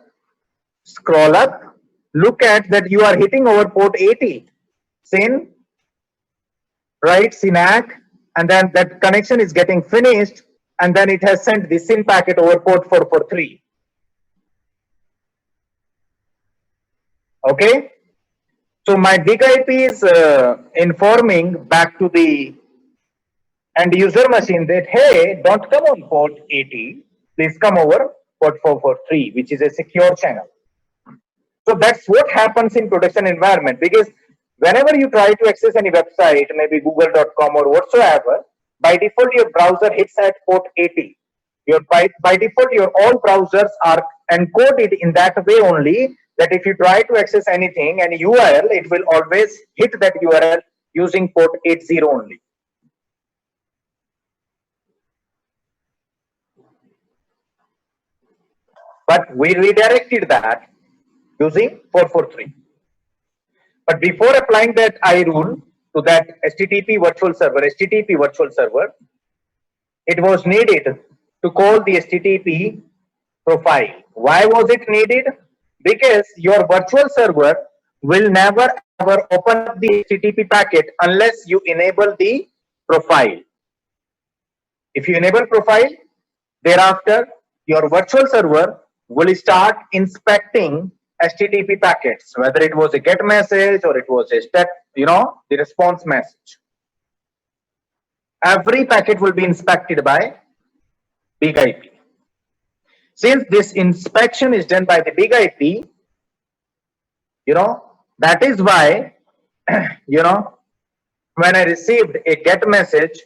scroll up, look at that you are hitting over port 80, SYN, right, SYNAC, and then that connection is getting finished, and then it has sent the SYN packet over port 443. Okay? So my big IP is informing back to the end user machine that, hey, don't come on port 80, please come over port 443, which is a secure channel. So that's what happens in production environment, because whenever you try to access any website, maybe google.com or whatsoever, by default your browser hits at port 80. By default your all browsers are encoded in that way only, that if you try to access anything, any URL, it will always hit that URL using port 80 only. But we redirected that using 443. But before applying that iRule to that HTTP virtual server, it was needed to call the HTTP profile. Why was it needed? Because your virtual server will never ever open up the HTTP packet unless you enable the profile. If you enable profile, thereafter your virtual server will start inspecting HTTP packets, whether it was a GET message or it was a step, the response message. Every packet will be inspected by big IP. Since this inspection is done by the big IP, that is why, when I received a GET message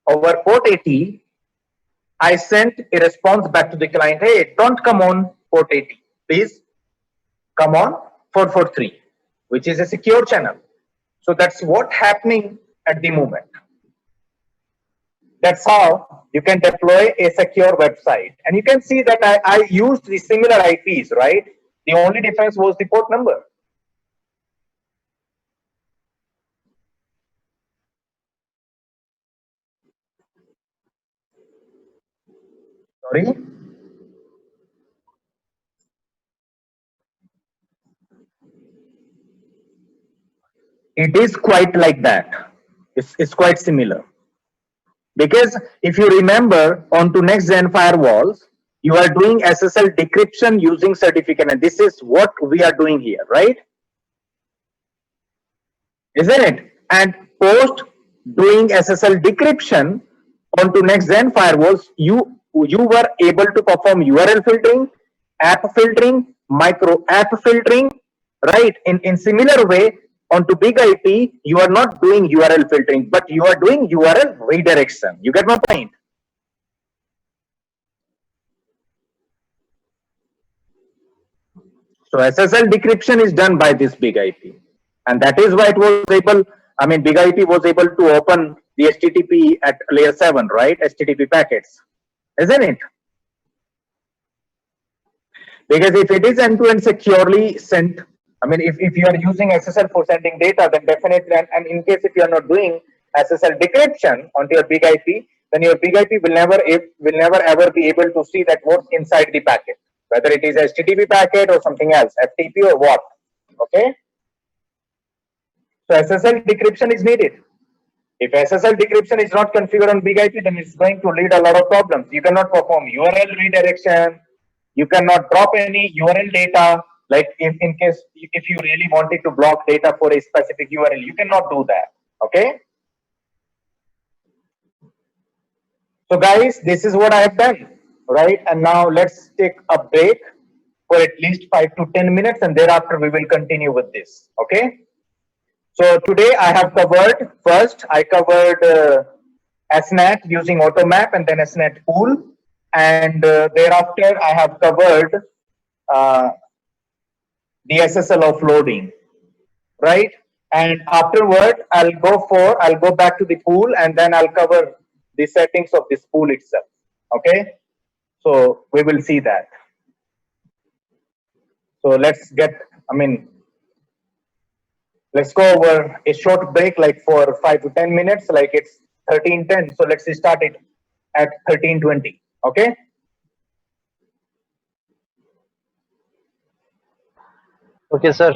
over port 80, I sent a response back to the client, hey, don't come on port 80, please come on 443, which is a secure channel. So that's what's happening at the moment. That's how you can deploy a secure website. And you can see that I used the similar IPs, right? The only difference was the port number. Sorry? It is quite like that. It's quite similar. Because if you remember, onto next gen firewalls, you are doing SSL decryption using certificate, and this is what we are doing here, right? Isn't it? And post doing SSL decryption onto next gen firewalls, you were able to perform URL filtering, app filtering, micro app filtering, right? In similar way, onto big IP, you are not doing URL filtering, but you are doing URL redirection. You get my point? So SSL decryption is done by this big IP, and that is why it was able. I mean, big IP was able to open the HTTP at layer 7, right? HTTP packets, isn't it? Because if it is end-to-end securely sent, I mean, if you are using SSL for sending data, then definitely, and in case if you are not doing SSL decryption onto your big IP, then your big IP will never ever be able to see that what's inside the packet, whether it is HTTP packet or something else, FTP or what. Okay. So SSL decryption is needed. If SSL decryption is not configured on big IP, then it's going to lead a lot of problems. You cannot perform URL redirection. You cannot drop any URL data. Like in case if you really wanted to block data for a specific URL, you cannot do that. Okay. So guys, this is what I have done, right? And now let's take a break for at least 5 to 10 minutes, and thereafter we will continue with this. Okay. So today I have covered, first I covered SNAT using AutoMap and then SNAT pool, and thereafter I have covered uh, the SSL offloading, right? And afterward I'll go back to the pool, and then I'll cover the settings of this pool itself. Okay, so we will see that. So let's get, I mean, let's go over a short break, like for 5 to 10 minutes, like it's 13:10. So let's start it at 13:20. Okay. Okay, sir.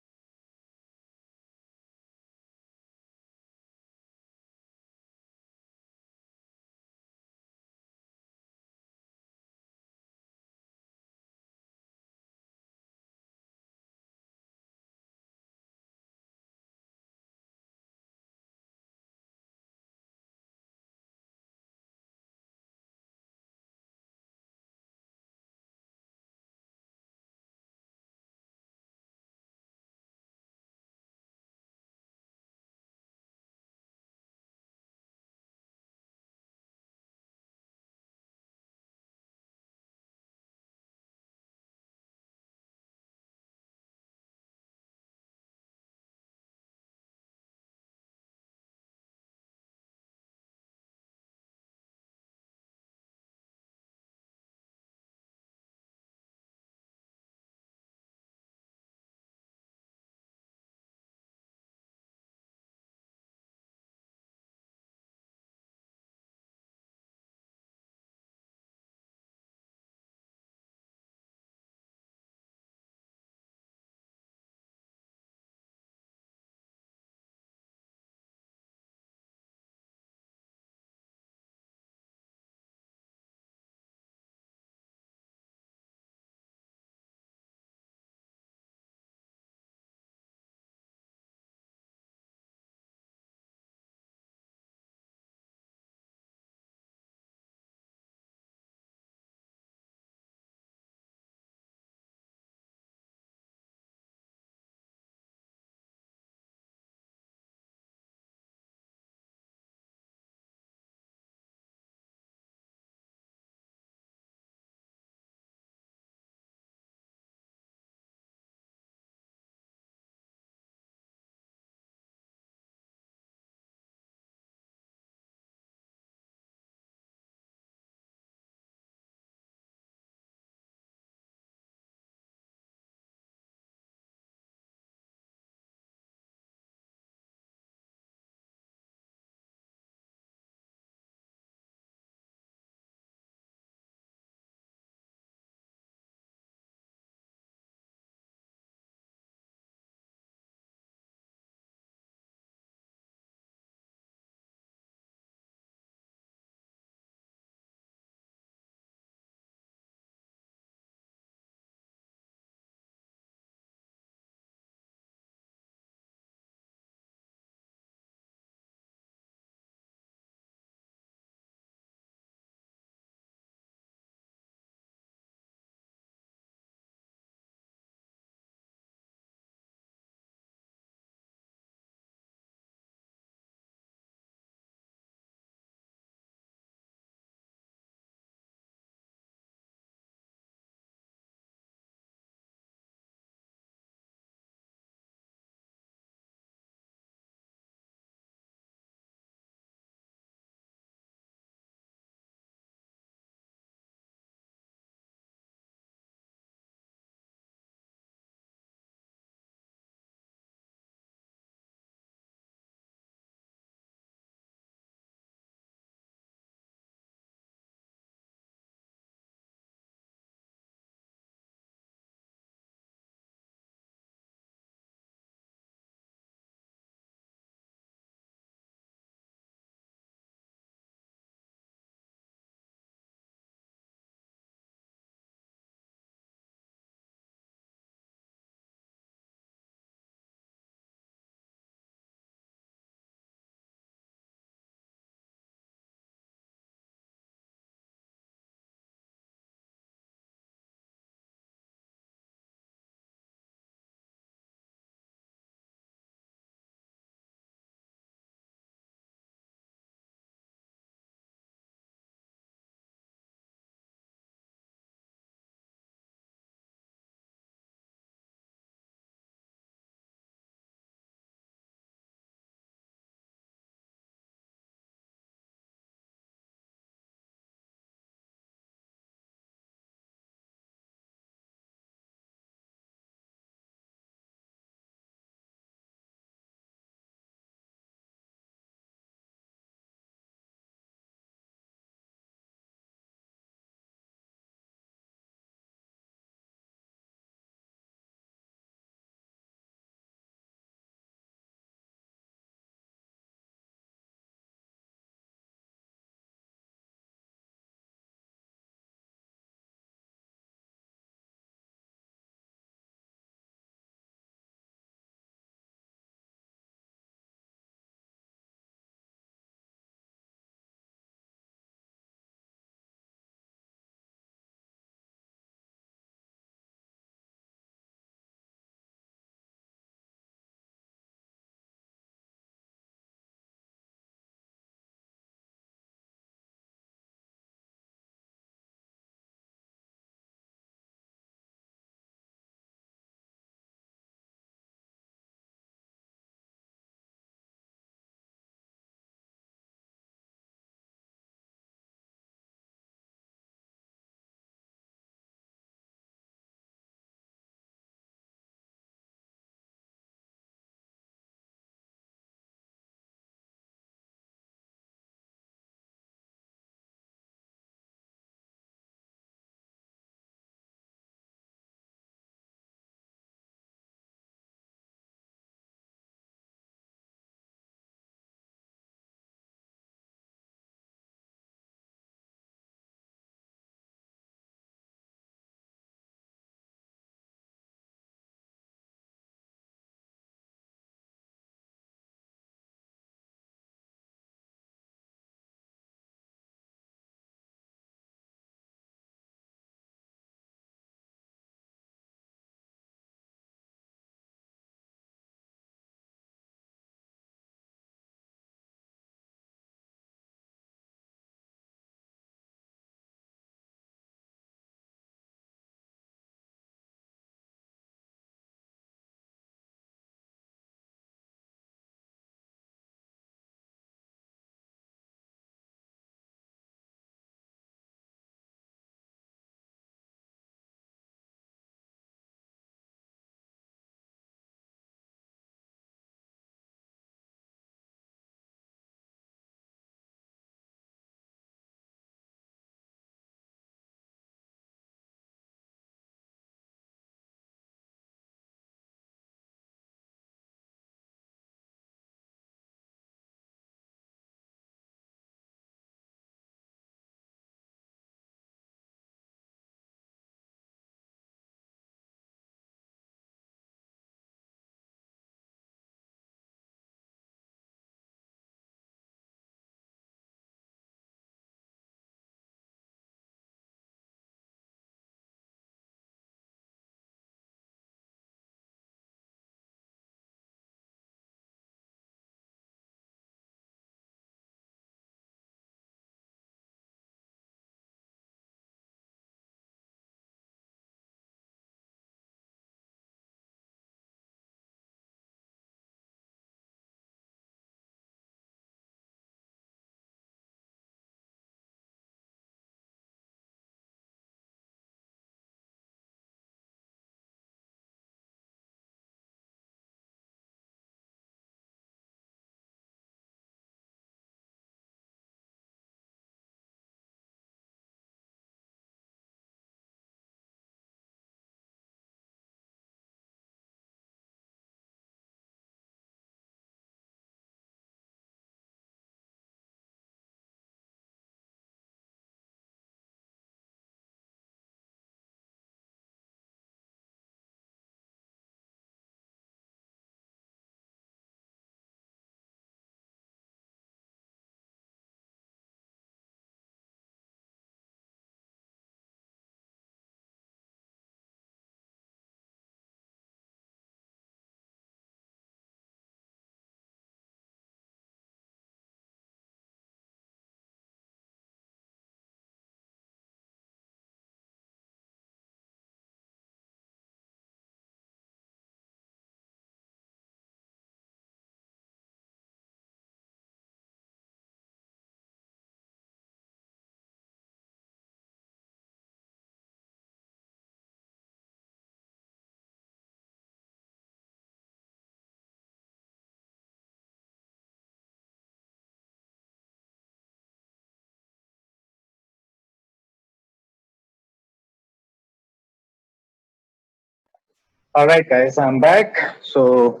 All right, guys, I'm back. So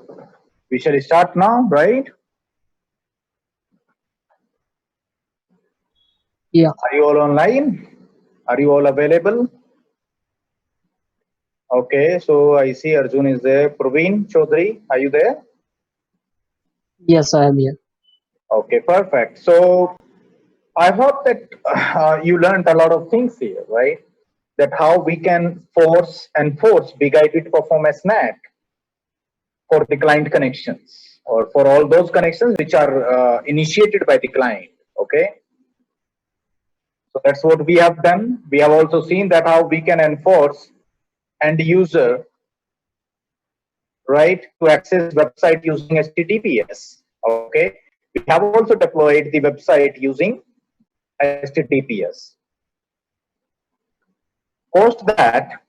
we shall start now, right? Yeah. Are you all online? Are you all available? Okay, so I see Arjun is there. Praveen Chaudhary, are you there? Yes, I am here. Okay, perfect. So I hope that you learned a lot of things here, right? That how we can enforce Big IP to perform as NAT for the client connections or for all those connections which are initiated by the client. Okay, so that's what we have done. We have also seen that how we can enforce end user right to access website using HTTPS. Okay, we have also deployed the website using HTTPS. Post that,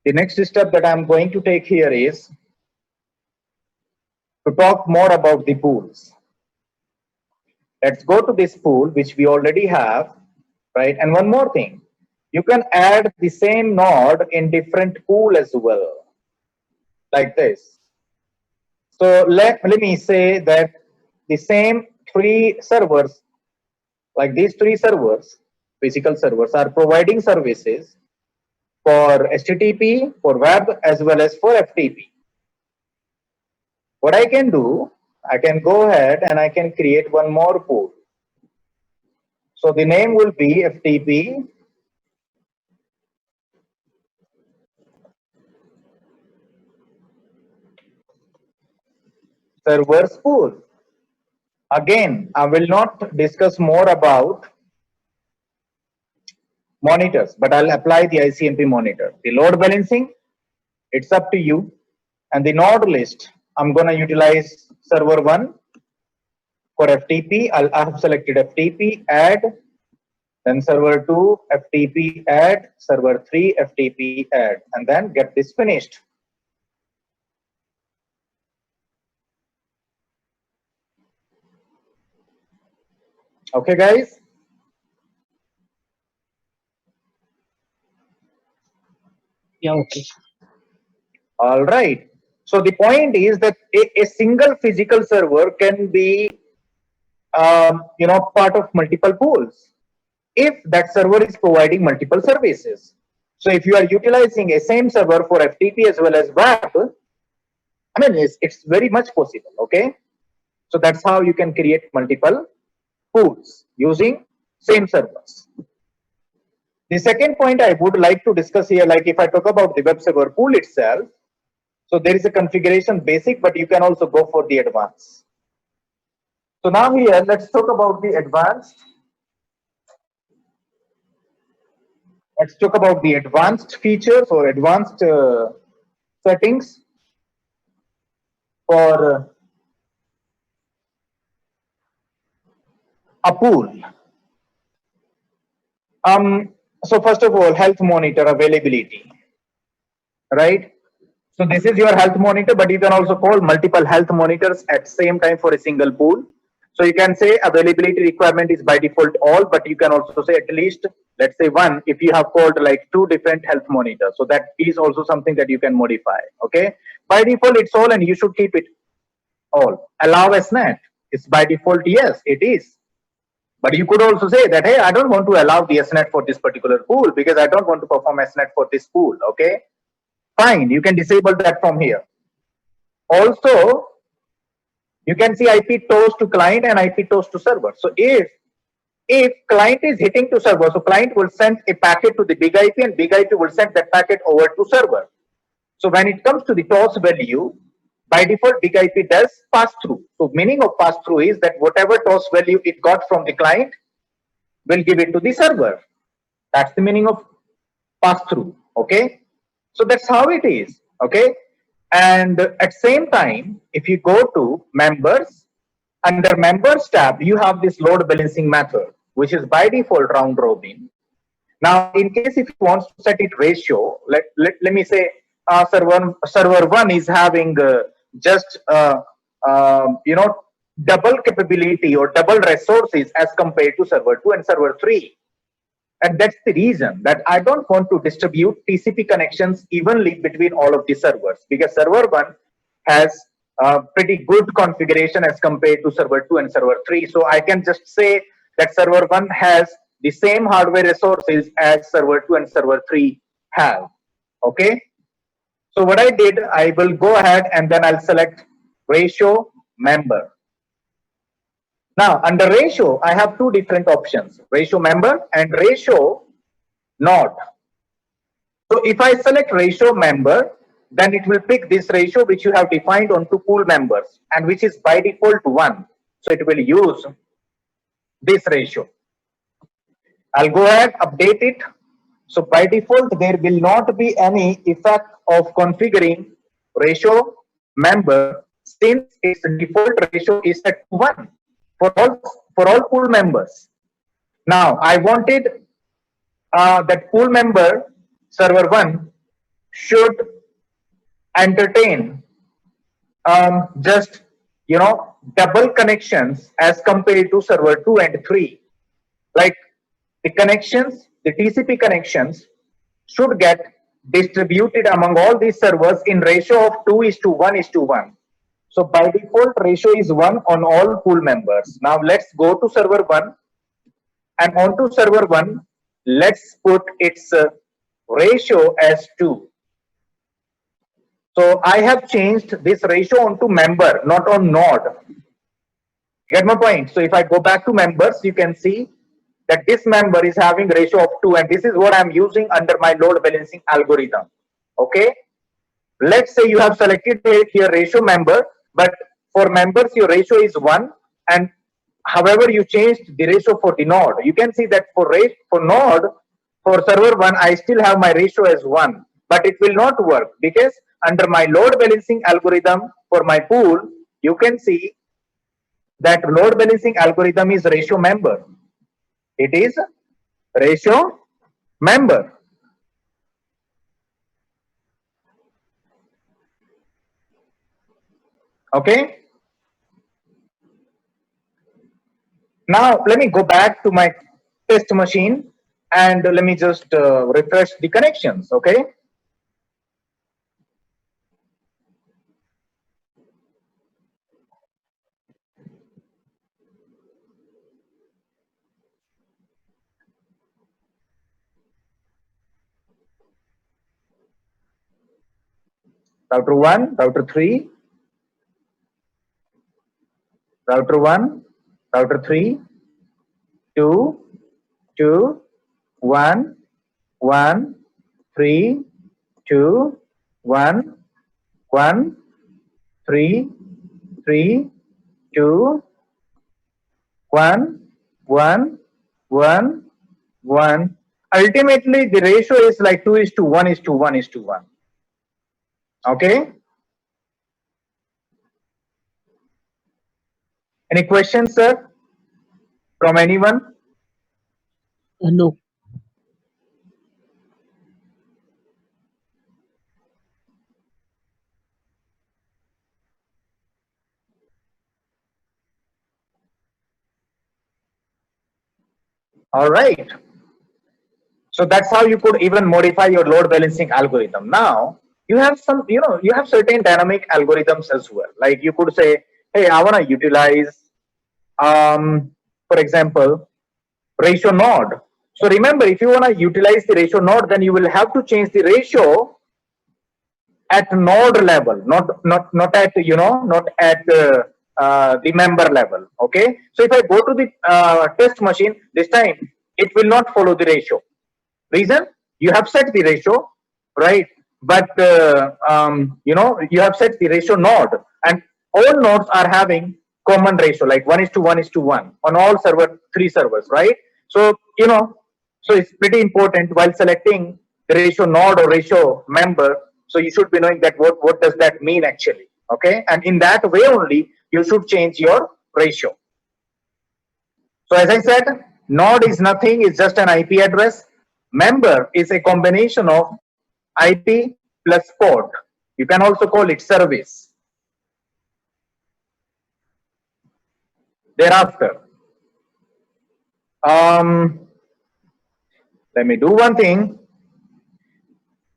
the next step that I'm going to take here is to talk more about the pools. Let's go to this pool, which we already have, right? And one more thing, you can add the same node in different pool as well, like this. So let me say that the same three servers, like these three servers, physical servers, are providing services for HTTP, for web, as well as for FTP. What I can do, I can go ahead and I can create one more pool. So the name will be FTP servers pool. Again, I will not discuss more about monitors, but I'll apply the ICMP monitor. The load balancing, it's up to you. And the node list, I'm going to utilize server 1 for FTP. I have selected FTP, add, then server 2, FTP, add, server 3, FTP, add, and then get this finished. Okay, guys? Yeah, okay. All right. So the point is that a single physical server can be, part of multiple pools if that server is providing multiple services. So if you are utilizing a same server for FTP as well as web, I mean, it's very much possible. Okay. So that's how you can create multiple pools using same servers. The second point I would like to discuss here, like if I talk about the web server pool itself, so there is a configuration basic, but you can also go for the advanced. So now here, let's talk about the advanced. Let's talk about the advanced features or advanced settings for a pool. So first of all, health monitor availability, right? So this is your health monitor, but you can also call multiple health monitors at same time for a single pool. So you can say availability requirement is by default all, but you can also say at least, let's say one, if you have called like two different health monitors. So that is also something that you can modify. Okay. By default, it's all, and you should keep it all. Allow SNAT. It's by default, yes, it is. But you could also say that, hey, I don't want to allow the SNAT for this particular pool because I don't want to perform SNAT for this pool. Okay. Fine. You can disable that from here. Also, you can see IP toast to client and IP toast to server. So if client is hitting to server, so client will send a packet to the big IP and big IP will send that packet over to server. So when it comes to the toast value, by default, big IP does pass through. So meaning of pass through is that whatever toast value it got from the client will give it to the server. That's the meaning of pass through. Okay. So that's how it is. Okay. And at same time, if you go to members, under members tab, you have this load balancing method, which is by default round robin. Now, in case if you want to set it ratio, let me say server one is having just double capability or double resources as compared to server two and server three. And that's the reason that I don't want to distribute TCP connections evenly between all of the servers, because server 1 has a pretty good configuration as compared to server 2 and server 3. So I can just say that server 1 has the same hardware resources as server 2 and server 3 have. Okay. So what I did, I will go ahead and then I'll select ratio member. Now under ratio, I have two different options, ratio member and ratio node. So if I select ratio member, then it will pick this ratio which you have defined onto pool members and which is by default 1. So it will use this ratio. I'll go ahead, update it. So by default, there will not be any effect of configuring ratio member since its default ratio is set to 1 for all pool members. Now I wanted that pool member server 1 should entertain just double connections as compared to server 2 and 3. Like the connections, the TCP connections should get distributed among all these servers in ratio of 2 is to 1 is to 1. So by default ratio is 1 on all pool members. Now let's go to server 1, and onto server 1 let's put its ratio as 2. So I have changed this ratio onto member, not on node. Get my point? So if I go back to members, you can see that this member is having ratio of 2, and this is what I'm using under my load balancing algorithm. Okay. Let's say you have selected here ratio member, but for members your ratio is 1, and however you changed the ratio for the node, you can see that for node, for server 1 I still have my ratio as 1, but it will not work because under my load balancing algorithm for my pool, you can see that load balancing algorithm is ratio member. It is ratio member. Okay. Now let me go back to my test machine and let me just refresh the connections. Okay. Router 1, router 3, router 1, router 3, 2, 2, 1, 1, 3, 2, 1, 1, 3, 3, 2, 1, 1, 1, 1. Ultimately, the ratio is like 2 is to 1 is to 1 is to 1. Okay. Any questions, sir, from anyone? No. All right. So that's how you could even modify your load balancing algorithm. Now you have you have certain dynamic algorithms as well. Like you could say, hey, I want to utilize, for example, ratio node. So remember, if you want to utilize the ratio node, then you will have to change the ratio at node level, not at not at the member level. Okay. So if I go to the test machine this time, it will not follow the ratio. Reason, you have set the ratio, right? But you have set the ratio node, and all nodes are having common ratio, like 1 is to 1 is to 1 on all 3 servers, right? So so it's pretty important while selecting the ratio node or ratio member. So you should be knowing that what does that mean actually, okay? And in that way only you should change your ratio. So as I said, node is nothing, it's just an IP address. Member is a combination of IP plus port. You can also call it service. Thereafter, let me do one thing.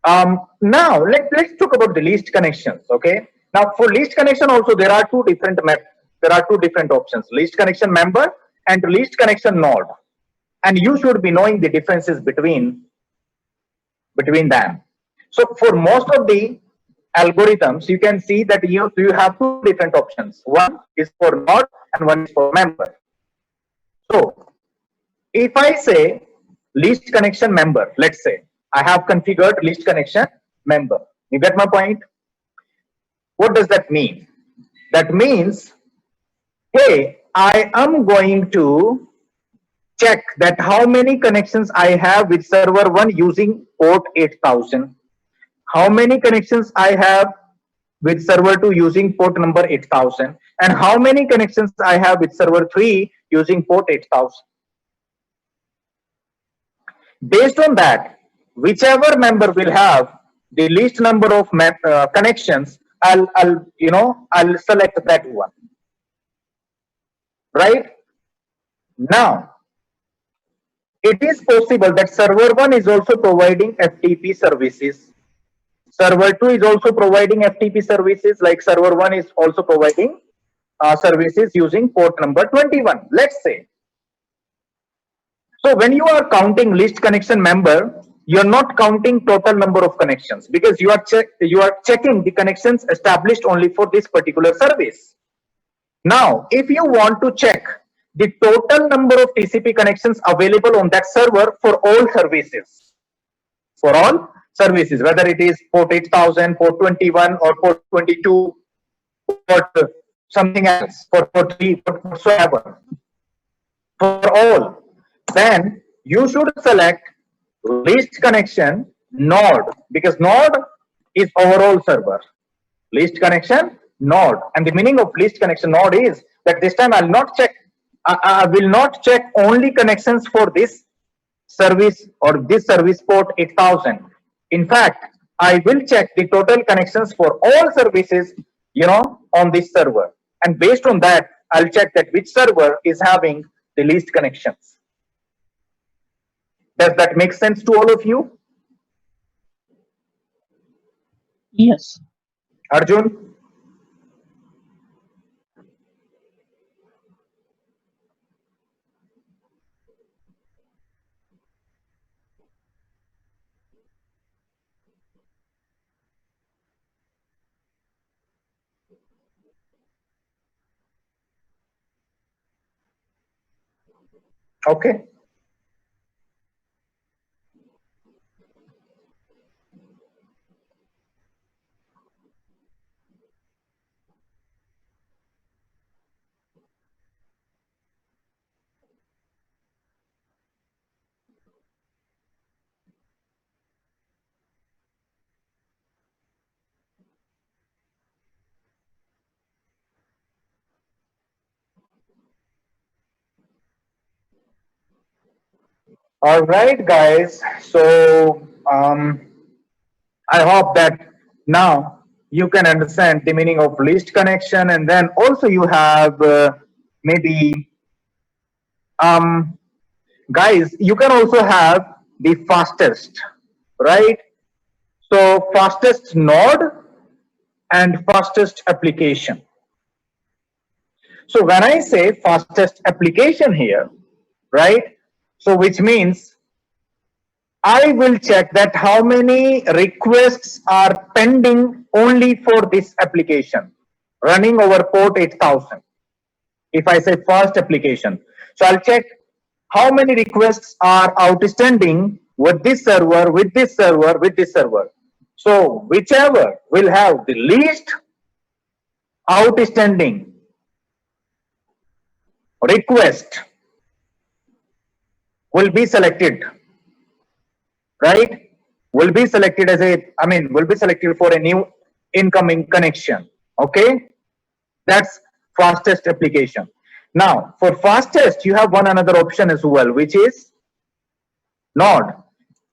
Now let's talk about the least connections. Okay. Now for least connection also there are two different options: least connection member and least connection node. And you should be knowing the differences between them. So for most of the algorithms, you can see that you have two different options. One is for node and one is for member. So if I say least connection member, let's say I have configured least connection member. You get my point? What does that mean? That means, hey, I am going to check that how many connections I have with server 1 using port 8000. How many connections I have with server 2 using port number 8000, and how many connections I have with server 3 using port 8000. Based on that, whichever member will have the least number of connections, I'll select that one. Right now, it is possible that server 1 is also providing FTP services. Server 2 is also providing FTP services, like server 1 is also providing services using port number 21, let's say. So when you are counting least connection member, you're not counting total number of connections, because you are checking the connections established only for this particular service. Now, if you want to check the total number of TCP connections available on that server for all services, whether it is port 8000, port 21, or port 22, or something else, for port 3, whatsoever, for all, then you should select least connection node, because node is overall server. Least connection node, and the meaning of least connection node is that this time I will not check only connections for this service or this service port 8000. In fact, I will check the total connections for all services, on this server, and based on that, I'll check that which server is having the least connections. Does that make sense to all of you? Yes. Arjun? Okay. All right, guys. So I hope that now you can understand the meaning of least connection, and then also you have maybe guys, you can also have the fastest, right? So fastest node and fastest application. So when I say fastest application here, right? So which means I will check that how many requests are pending only for this application running over port 8000. If I say fast application, so I'll check how many requests are outstanding with this server, with this server, with this server. So whichever will have the least outstanding request will be selected, right? Will be selected will be selected for a new incoming connection. Okay, that's fastest application. Now for fastest, you have one another option as well, which is node.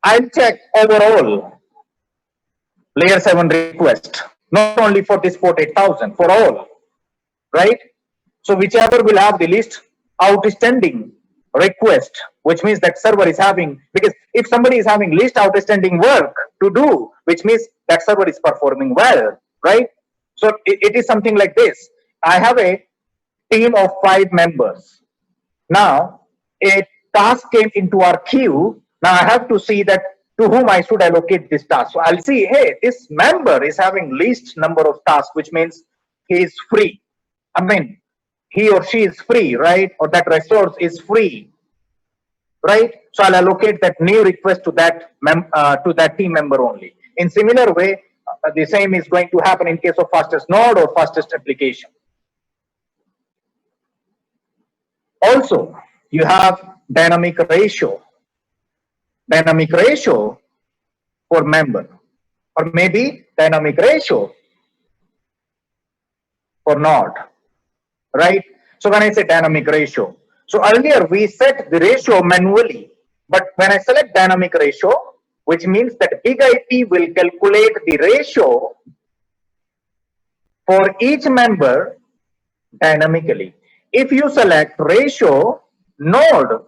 I'll check overall layer 7 request, not only for this port 8000, for all, right? So whichever will have the least outstanding request, which means that server is having, because if somebody is having least outstanding work to do, which means that server is performing well, right? So it is something like this. I have a team of 5 members. Now, a task came into our queue. Now I have to see that to whom I should allocate this task. So I'll see, hey, this member is having least number of tasks, which means he is free. I mean, he or she is free, right? Or that resource is free, right? So I'll allocate that new request to that team member only. In similar way, the same is going to happen in case of fastest node or fastest application. Also, you have dynamic ratio for member, or maybe dynamic ratio for node, right? So when I say dynamic ratio, so earlier we set the ratio manually, but when I select dynamic ratio, which means that big IP will calculate the ratio for each member dynamically. If you select ratio node,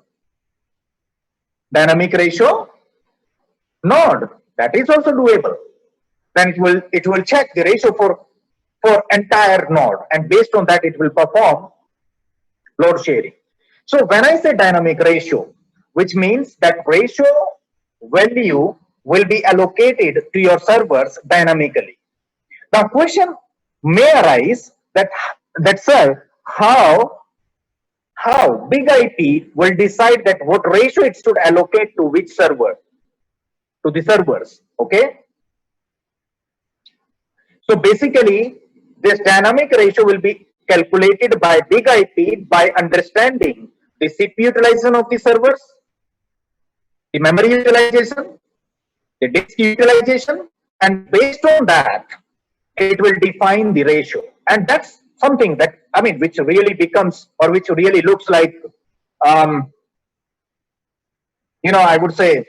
dynamic ratio node, that is also doable. Then it will check the ratio for entire node, and based on that it will perform load sharing. So when I say dynamic ratio, which means that ratio value will be allocated to your servers dynamically. Now question may arise that sir, how big IP will decide that what ratio it should allocate to which server, to the servers, okay? So basically, this dynamic ratio will be calculated by big IP by understanding the CPU utilization of the servers, the memory utilization, the disk utilization, and based on that, it will define the ratio. And that's something that, I mean, which really becomes, or which really looks like, I would say,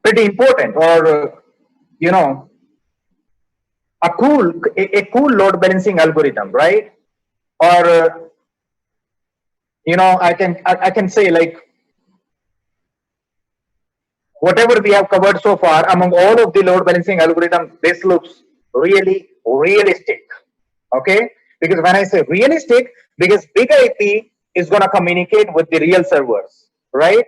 pretty important, or, a cool load balancing algorithm, right? Or, I can say, like, whatever we have covered so far, among all of the load balancing algorithm, this looks really realistic. Okay, because when I say realistic, because big IP is going to communicate with the real servers, right?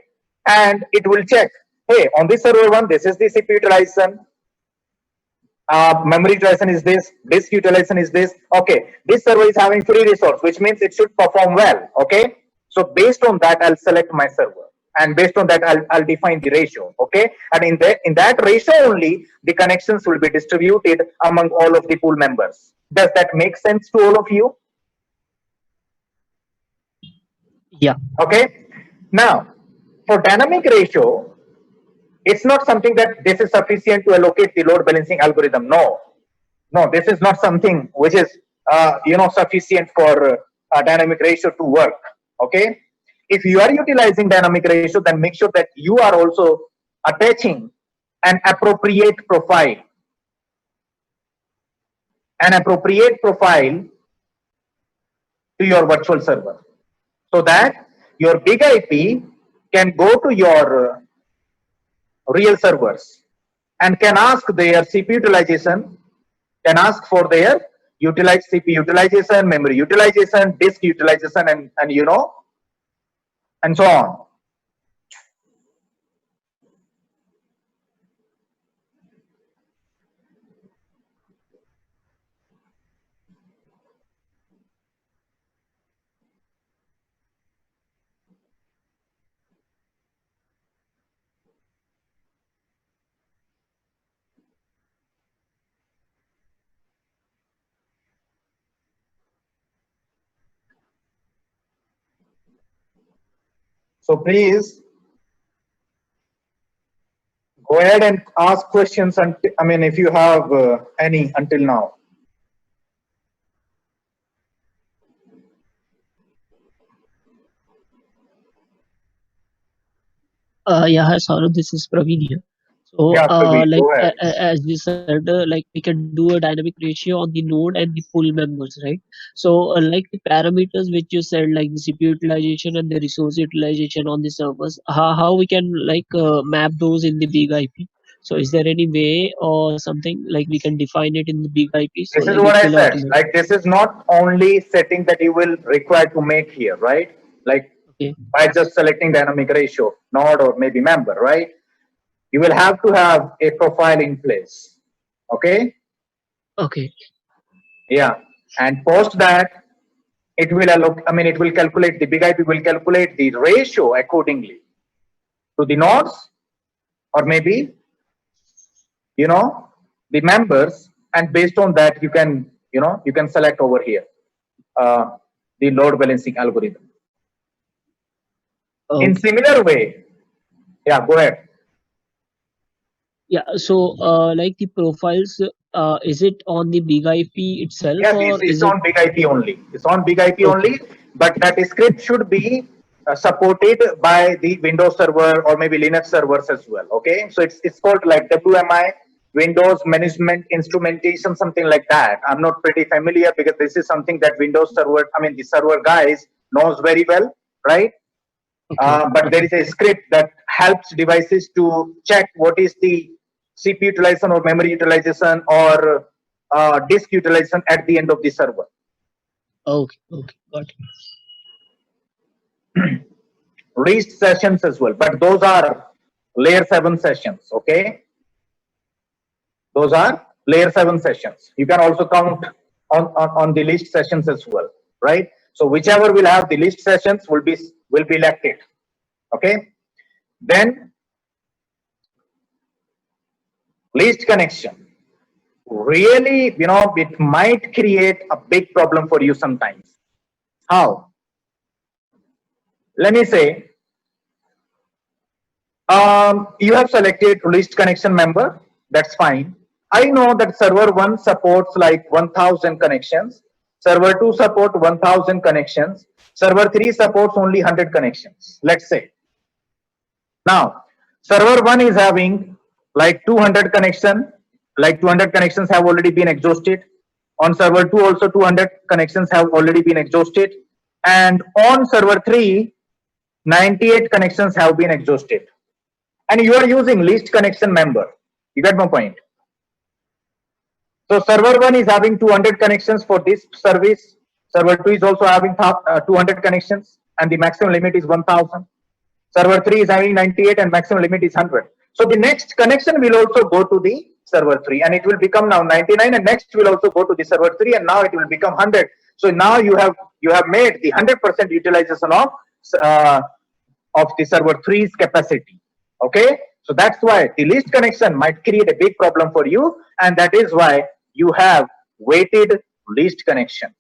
And it will check, hey, on this server one, this is the CPU utilization, memory utilization is this, disk utilization is this. Okay, this server is having free resource, which means it should perform well. Okay, so based on that, I'll select my server, and based on that, I'll define the ratio. Okay, and in that ratio only, the connections will be distributed among all of the pool members. Does that make sense to all of you? Yeah. Okay. Now, for dynamic ratio, it's not something that this is sufficient to allocate the load balancing algorithm. No, this is not something which is sufficient for dynamic ratio to work. Okay. If you are utilizing dynamic ratio, then make sure that you are also attaching an appropriate profile to your virtual server, so that your big IP can go to your real servers and can ask their CPU utilization, can ask for their CPU utilization, memory utilization, disk utilization, and and so on. So please go ahead and ask questions. I mean, if you have any until now. Yeah, hi, Saurabh. This is Praveen here. So, Yeah, Pradeep, like go ahead. as you said, like we can do a dynamic ratio on the node and the pool members, right? So, like the parameters which you said, like the CPU utilization and the resource utilization on the servers, how we can like map those in the big IP? So, is there any way or something like we can define it in the big IP so This is like it what I will said. automate? Like, this is not only setting that you will require to make here, right? Like, Okay, by just selecting dynamic ratio, node or maybe member, right? You will have to have a profile in place. Okay? okay, Yeah. And post that, it will it will calculate, the big IP will calculate the ratio accordingly to the nodes, or maybe, you know, the members. And based on that, you can select over here uh, the load balancing algorithm. In okay. similar way, yeah, go ahead. Yeah. So, like the profiles, is it on the big IP itself Yes, or it's is it on big IP only. It's on big IP okay? only, but that script should be supported by the Windows server or maybe Linux servers as well. Okay, so it's called like WMI, Windows Management Instrumentation, something like that. I'm not pretty familiar because this is something that Windows server, the server guys knows very well, right? Okay, But there okay. is a script that helps devices to check what is the CPU utilization or memory utilization or disk utilization at the end of the server. Okay, okay, got it. Reached sessions as well, but those are layer 7 sessions. Okay, those are layer 7 sessions. You can also count on the list sessions as well, right? So whichever will have the list sessions will be elected. Okay, then list connection. Really, it might create a big problem for you sometimes. How? Let me say, you have selected list connection member. That's fine. I know that server 1 supports like 1000 connections. Server 2 support 1000 connections. Server 3 supports only 100 connections. Let's say. Now, server 1 is having like 200 connection, like 200 connections have already been exhausted. On server 2 also 200 connections have already been exhausted. And on server 3, 98 connections have been exhausted. And you are using least connection member. You get my point? So server 1 is having 200 connections for this service. Server 2 is also having 200 connections and the maximum limit is 1000. Server 3 is having 98 and maximum limit is 100. So the next connection will also go to the server 3 and it will become now 99, and next will also go to the server 3 and now it will become 100. So now you have made the 100% utilization uh, of the server 3's capacity. Okay, so that's why the least connection might create a big problem for you, and that is why you have weighted least connection.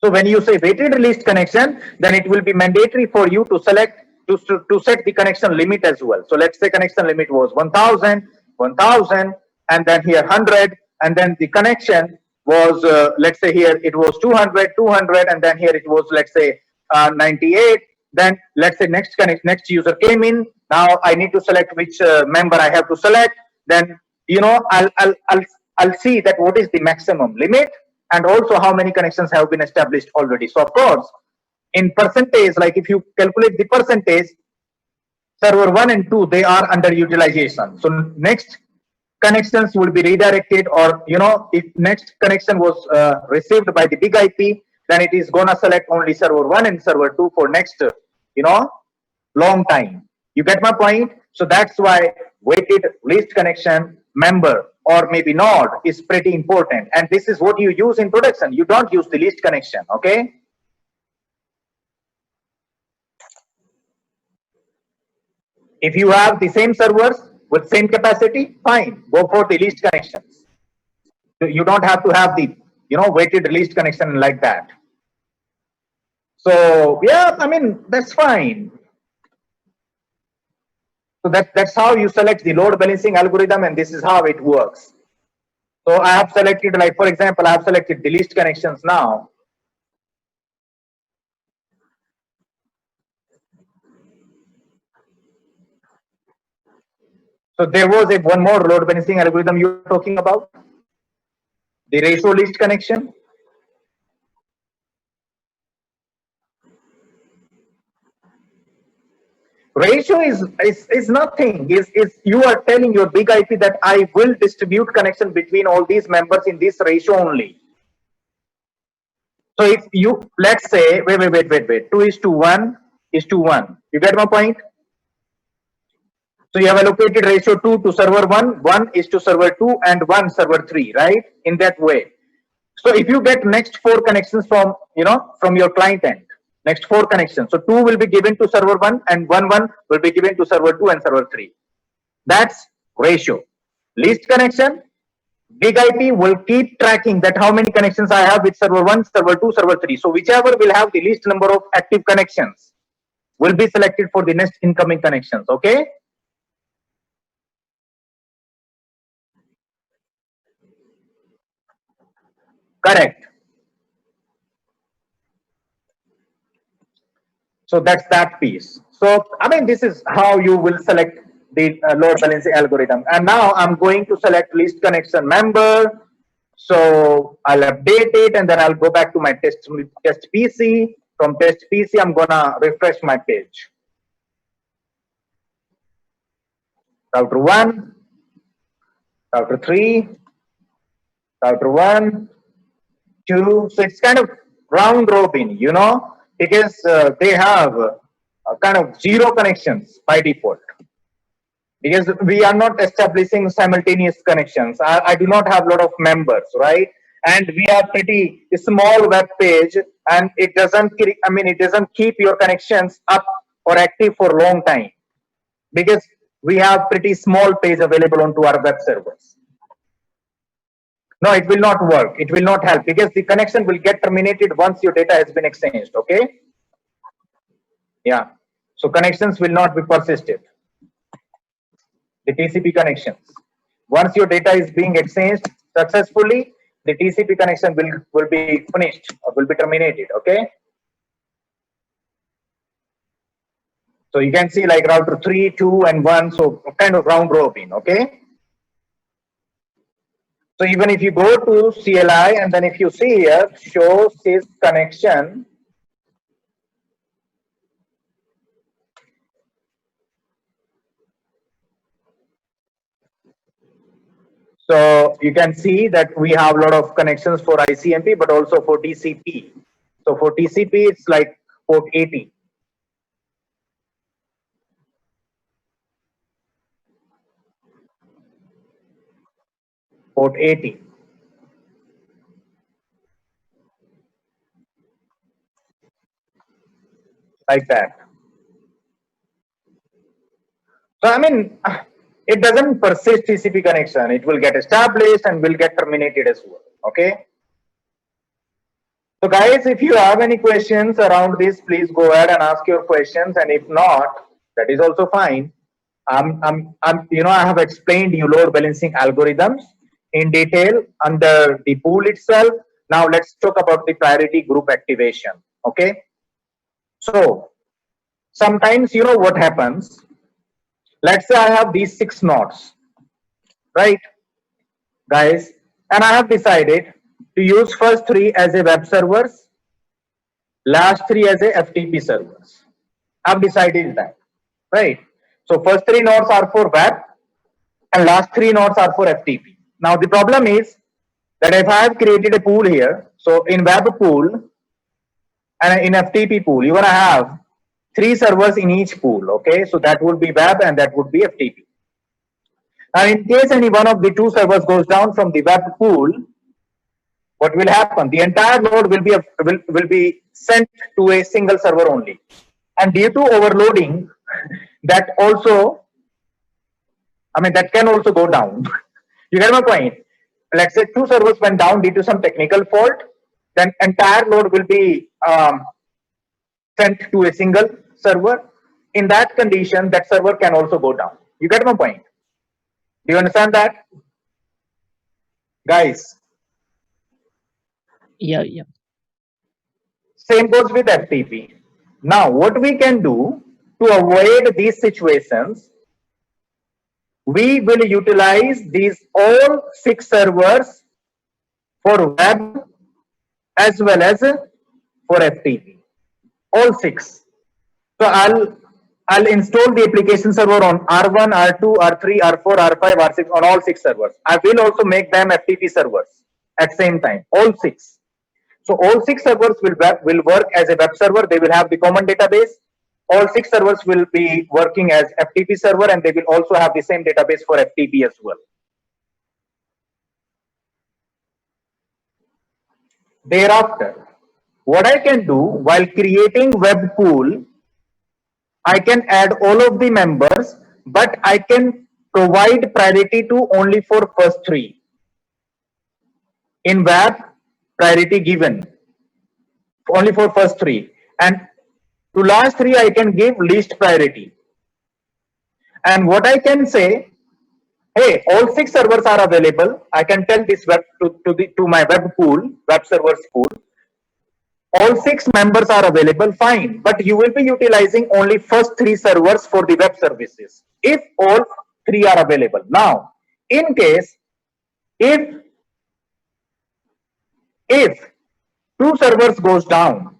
So when you say weighted least connection, then it will be mandatory for you to select to set the connection limit as well. So let's say connection limit was 1000, 1000, and then here 100, and then the connection was let's say here it was 200, 200, and then here it was let's say 98. Then let's say next user came in. Now I need to select which member I have to select. Then I'll see that what is the maximum limit and also how many connections have been established already. So of course, in percentage, like if you calculate the percentage, server 1 and 2, they are under utilization. So next connections will be redirected, or if next connection was received by the big IP, then it is gonna select only server 1 and server 2 for next you know long time. You get my point? So that's why weighted least connection member or maybe node is pretty important, and this is what you use in production. You don't use the least connection. Okay, if you have the same servers with same capacity, fine, go for the least connections. You don't have to have the weighted least connection like that. So yeah, that's fine. So that's how you select the load balancing algorithm, and this is how it works. So I have selected, like for example, I have selected the least connections now. So there was one more load balancing algorithm you were talking about, the ratio list connection. Ratio is nothing. Is you are telling your big IP that I will distribute connection between all these members in this ratio only. So if you, let's say, wait, 2:1:1. You get my point? So you have allocated ratio 2 to server 1, 1 is to server 2, and 1 server 3, right? In that way. So if you get next 4 connections from, from your client end, next 4 connections. So 2 will be given to server 1 and 1 will be given to server 2 and server 3. That's ratio. Least connection, big IP will keep tracking that how many connections I have with server 1, server 2, server 3. So whichever will have the least number of active connections will be selected for the next incoming connections. Okay. Correct. So that's that piece. So, I mean, this is how you will select the load balancing algorithm. And now I'm going to select least connection member. So I'll update it and then I'll go back to my test PC. From test PC, I'm gonna refresh my page. Router 1, router 3, router 1, 2. So it's kind of round robin, because they have kind of 0 connections by default. Because we are not establishing simultaneous connections. I do not have a lot of members, right? And we are pretty small web page, and it doesn't keep your connections up or active for a long time, because we have pretty small page available onto our web servers. No, it will not work. It will not help, because the connection will get terminated once your data has been exchanged. Okay. Yeah. So connections will not be persisted. The TCP connections. Once your data is being exchanged successfully, the TCP connection will be finished or will be terminated. Okay. So you can see like router 3, 2, and 1. So kind of round robin. Okay. So even if you go to CLI and then if you see here, shows this connection. So you can see that we have a lot of connections for ICMP, but also for TCP. So for TCP, it's like port 80. Port 80. Like that. So I mean, it doesn't persist TCP connection. It will get established and will get terminated as well. Okay. So guys, if you have any questions around this, please go ahead and ask your questions. And if not, that is also fine. I have explained you load balancing algorithms in detail under the pool itself. Now let's talk about the priority group activation. Okay. So sometimes what happens. Let's say I have these 6 nodes, right, guys, and I have decided to use first 3 as a web servers, last 3 as a FTP servers. I've decided that, right? So first 3 nodes are for web and last 3 nodes are for FTP. Now the problem is that if I have created a pool here, so in web pool and in FTP pool, you're gonna have 3 servers in each pool. Okay, so that would be web and that would be FTP. Now, in case any one of the 2 servers goes down from the web pool, what will happen? The entire load will be sent to a single server only, and due to overloading, that also, that can also go down. You get my point? Let's say 2 servers went down due to some technical fault, then entire load will be sent to a single server. In that condition, that server can also go down. You get my point? Do you understand that, guys? Yeah. Same goes with FTP. Now, what we can do to avoid these situations, we will utilize these all 6 servers for web as well as for FTP. All 6. So I'll install the application server on R1, R2, R3, R4, R5, R6 on all 6 servers. I will also make them FTP servers at same time. All 6. So all 6 servers will work as a web server. They will have the common database. All 6 servers will be working as FTP server, and they will also have the same database for FTP as well. Thereafter, what I can do while creating web pool, I can add all of the members, but I can provide priority to only for first 3. In web, priority given only for first 3, and to last 3 I can give least priority. And what I can say, hey, all 6 servers are available. I can tell this web to my web pool, web servers pool. All 6 members are available, fine, but you will be utilizing only first 3 servers for the web services if all 3 are available. Now, in case if 2 servers goes down,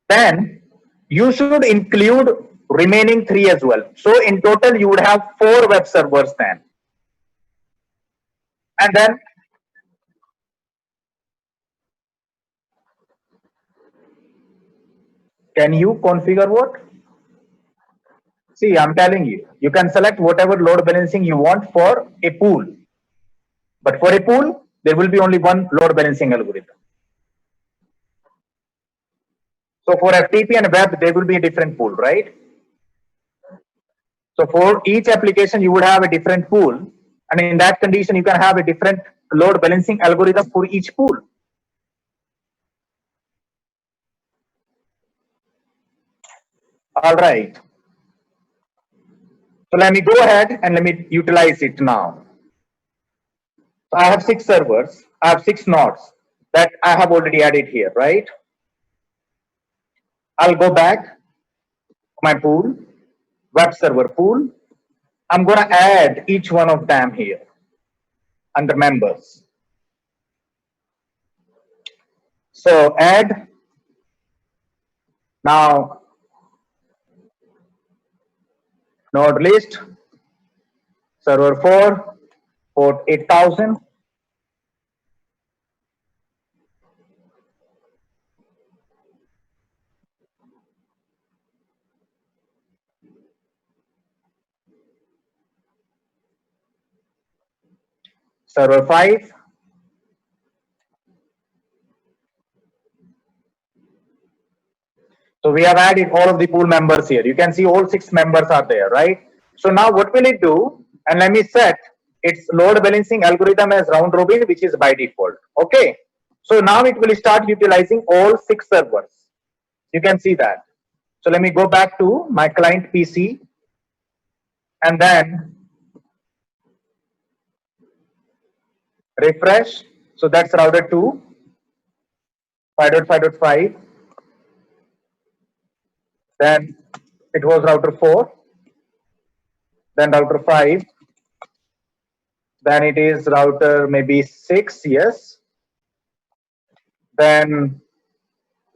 then you should include remaining 3 as well. So in total you would have 4 web servers then. And then can you configure what? See, I'm telling you, you can select whatever load balancing you want for a pool. But for a pool, there will be only one load balancing algorithm. So for FTP and web, there will be a different pool, right? So for each application, you would have a different pool. And in that condition, you can have a different load balancing algorithm for each pool. All right. So let me go ahead and let me utilize it now. So I have 6 servers. I have 6 nodes that I have already added here, right? I'll go back to my pool, web server pool. I'm going to add each one of them here under members. So add. Now, node list, server 4, port 8000. Server 5. So we have added all of the pool members here. You can see all 6 members are there, right? So now what will it do? And let me set its load balancing algorithm as round robin, which is by default. Okay. So now it will start utilizing all 6 servers. You can see that. So let me go back to my client PC and then refresh. So that's router 2, 5.5.5. Then it was router 4, then router 5, then it is router maybe 6, yes. Then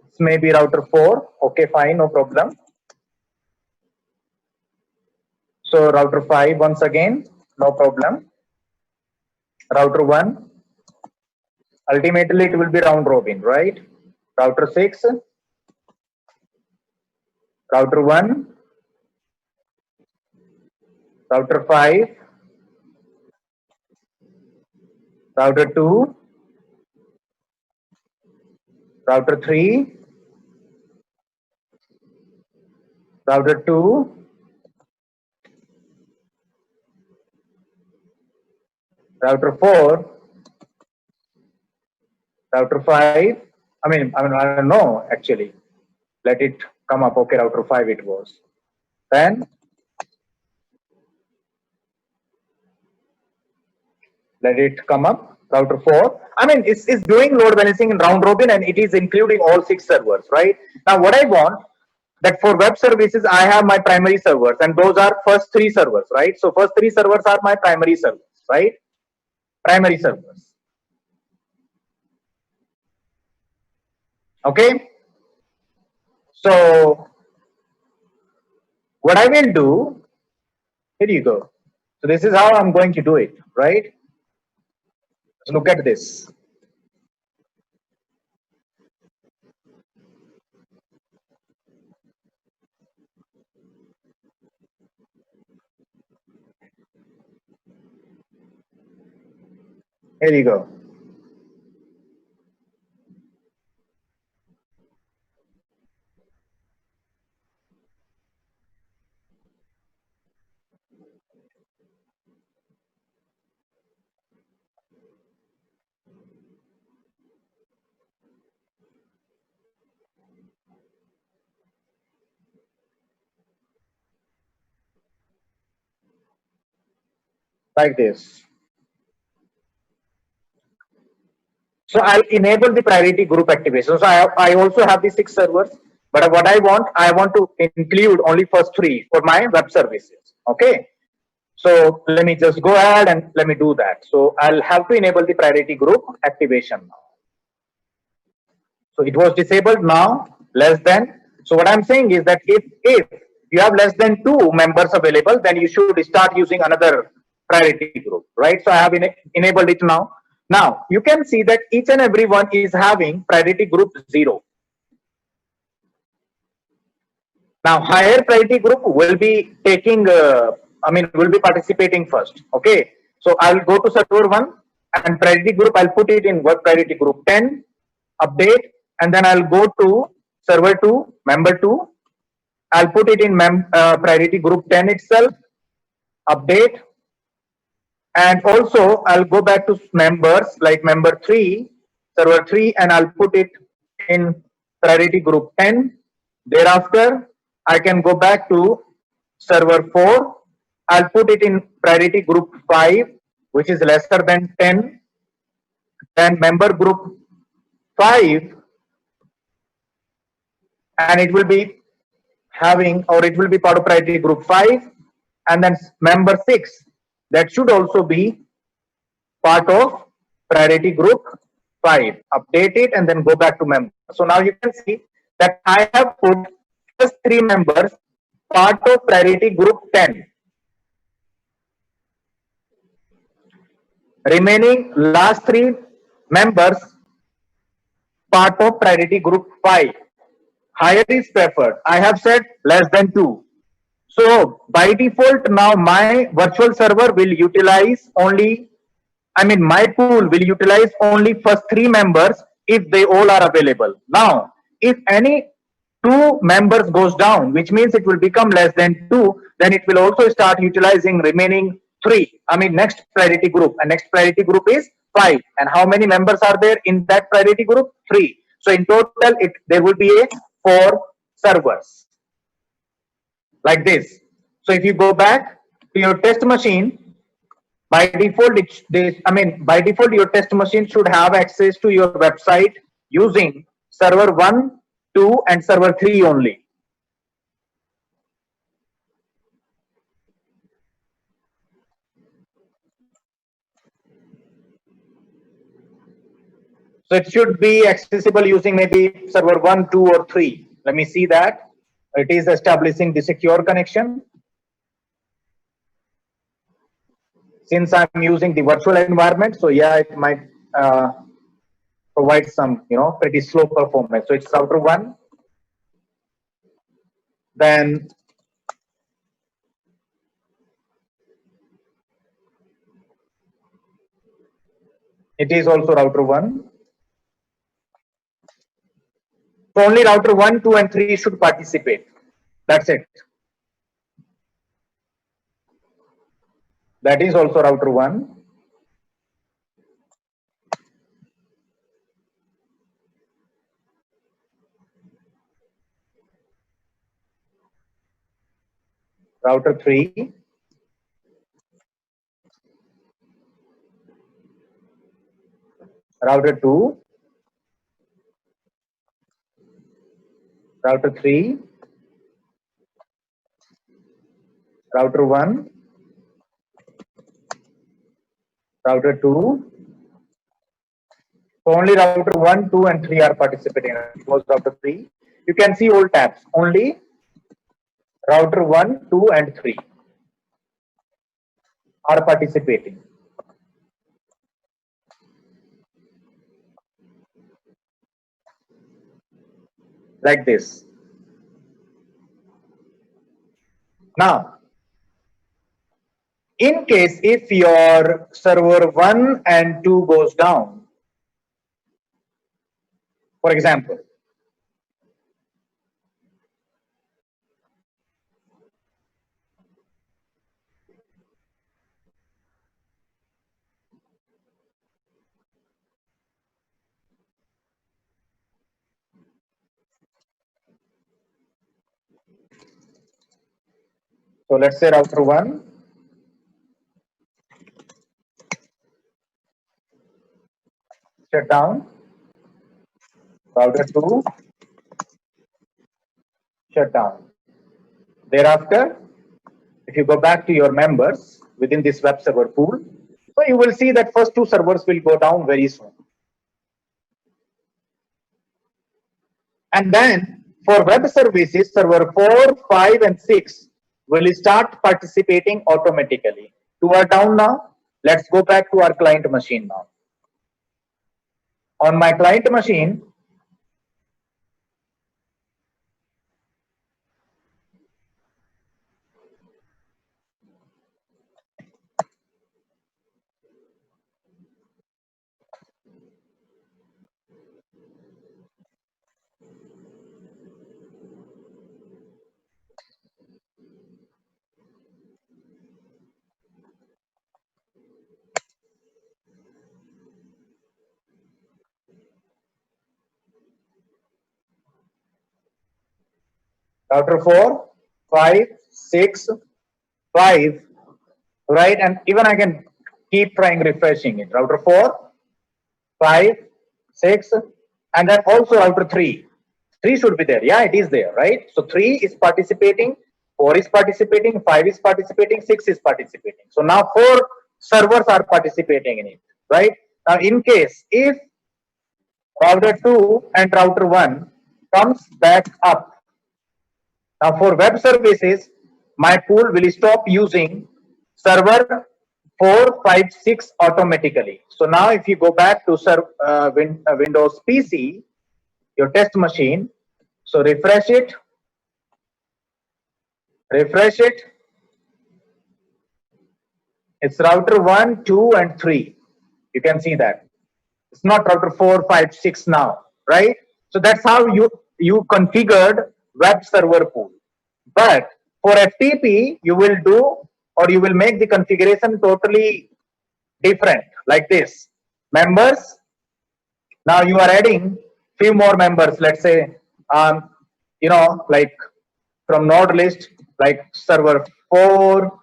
it's maybe router 4, okay, fine, no problem. So router 5 once again, no problem. Router 1, ultimately it will be round robin, right? Router 6, router 1, router 5, router 2, router 3, router 2, router 4, router 5. I don't know actually. Let it come up. Okay, router 5 it was. Then let it come up. Router 4. I mean, it's doing load balancing in round robin and it is including all 6 servers, right? Now, what I want, that for web services, I have my primary servers, and those are first three servers, right? So first three servers are my primary servers, right? Primary servers. Okay. So what I will do, here you go. So this is how I'm going to do it, right? So look at this. Here you go. Like this. So I'll enable the priority group activation. So I also have the 6 servers, but what I want to include only first 3 for my web services. Okay. So let me just go ahead and let me do that. So I'll have to enable the priority group activation now. So it was disabled now, less than. So what I'm saying is that if you have less than 2 members available, then you should start using another priority group, right? So I have enabled it now. Now you can see that each and every one is having priority group 0. Now higher priority group will be taking, will be participating first. Okay. So I'll go to server 1 and priority group, I'll put it in work priority group 10, update, and then I'll go to server 2, member 2. I'll put it in priority group 10 itself, update, and also I'll go back to members like member 3, server 3, and I'll put it in priority group 10. Thereafter, I can go back to server 4. I'll put it in priority group 5, which is lesser than 10. Then member group 5, and it will be having, or it will be part of priority group 5. And then member 6, that should also be part of priority group 5. Update it and then go back to member. So now you can see that I have put first 3 members part of priority group 10. Remaining last 3 members part of priority group 5. Higher is preferred. I have said less than 2. So by default now my virtual server will utilize only, my pool will utilize only first 3 members if they all are available. Now, if any 2 members goes down, which means it will become less than 2, then it will also start utilizing remaining 3. Next priority group, and next priority group is 5. And how many members are there in that priority group? 3. So in total, there will be a 4 servers like this. So if you go back to your test machine, by default, by default, your test machine should have access to your website using server 1, 2, and server 3 only. So it should be accessible using maybe server 1, 2, or 3. Let me see that. It is establishing the secure connection. Since I'm using the virtual environment, so yeah, it might provide some, pretty slow performance. So it's router 1. Then it is also router 1. So only router 1, 2, and 3 should participate. That's it. That is also router 1. Router 3. Router 2. Router 3. router 1, router 2. So only router 1, 2, and 3 are participating. Close router 3. You can see all tabs. Only router 1, 2, and 3 are participating. Like this. Now, in case if your server 1 and 2 goes down, for example, so let's say router 1 shut down, router 2 shut down. Thereafter, if you go back to your members within this web server pool, so you will see that first 2 servers will go down very soon. And then for web services, server 4, 5, and 6 will start participating automatically. 2 are down now. Let's go back to our client machine now. On my client machine, router 4, 5, 6, 5, right? And even I can keep trying refreshing it. Router 4, 5, 6, and then also router 3. 3 should be there. Yeah, it is there, right? So 3 is participating, 4 is participating, 5 is participating, 6 is participating. So now 4 servers are participating in it, right? Now in case if router 2 and router 1 comes back up, now for web services, my pool will stop using server 4, 5, 6 automatically. So now if you go back to Windows PC, your test machine, so refresh it, it's router 1, 2, and 3. You can see that. It's not router 4, 5, 6 now, right? So that's how you configured web server pool. But for FTP, you will do, or you will make the configuration totally different, like this. Members, now you are adding few more members, let's say, like from node list, like server 4,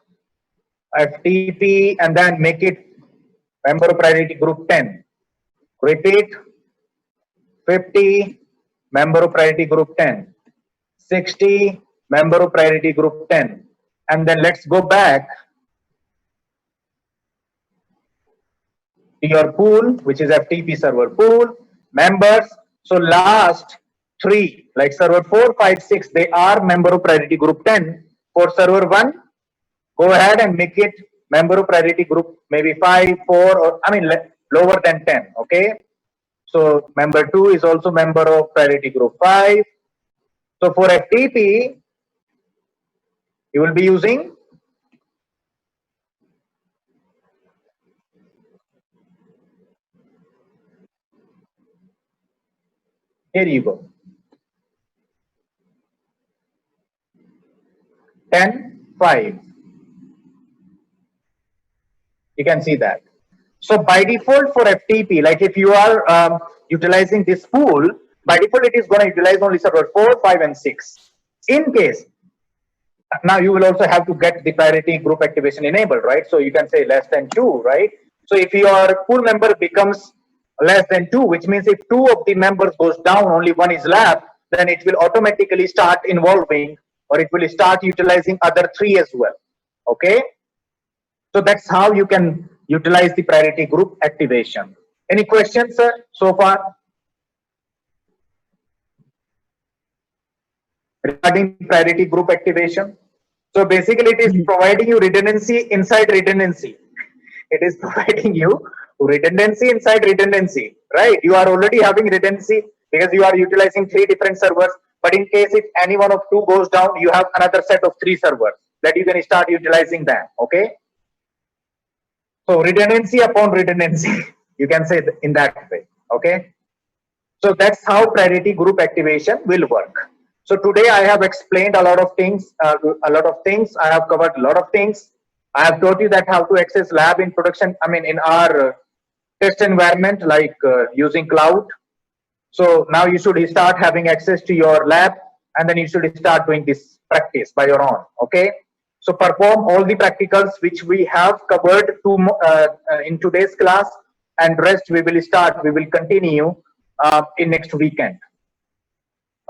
FTP, and then make it member priority group 10. Repeat, 50, member priority group 10. 60, member priority group 10. And then let's go back to your pool, which is FTP server pool, members. So last 3, like server 4, 5, 6, they are member priority group 10. For server 1, go ahead and make it member priority group maybe 5, 4, or lower than 10. Okay. So member 2 is also member of priority group 5. So for FTP, you will be using here you go 10, 5. You can see that. So by default for FTP, like if you are utilizing this pool, by default it is going to utilize only server 4, 5, and 6. In case, now you will also have to get the priority group activation enabled, right? So you can say less than 2, right? So if your pool member becomes less than 2, which means if 2 of the members goes down, only 1 is left, then it will automatically start involving, or it will start utilizing other 3 as well. Okay. So that's how you can utilize the priority group activation. Any questions, sir, so far regarding priority group activation? So basically, it is providing you redundancy inside redundancy. It is providing you redundancy inside redundancy, right? You are already having redundancy because you are utilizing 3 different servers. But in case if any one of 2 goes down, you have another set of 3 servers that you can start utilizing them. Okay. So redundancy upon redundancy, you can say in that way. Okay. So that's how priority group activation will work. So today I have explained a lot of things. I have covered a lot of things. I have taught you that how to access lab in production. I mean, in our test environment, like using cloud. So now you should start having access to your lab, and then you should start doing this practice by your own. Okay. So perform all the practicals which we have covered in today's class, and rest we will continue in next weekend.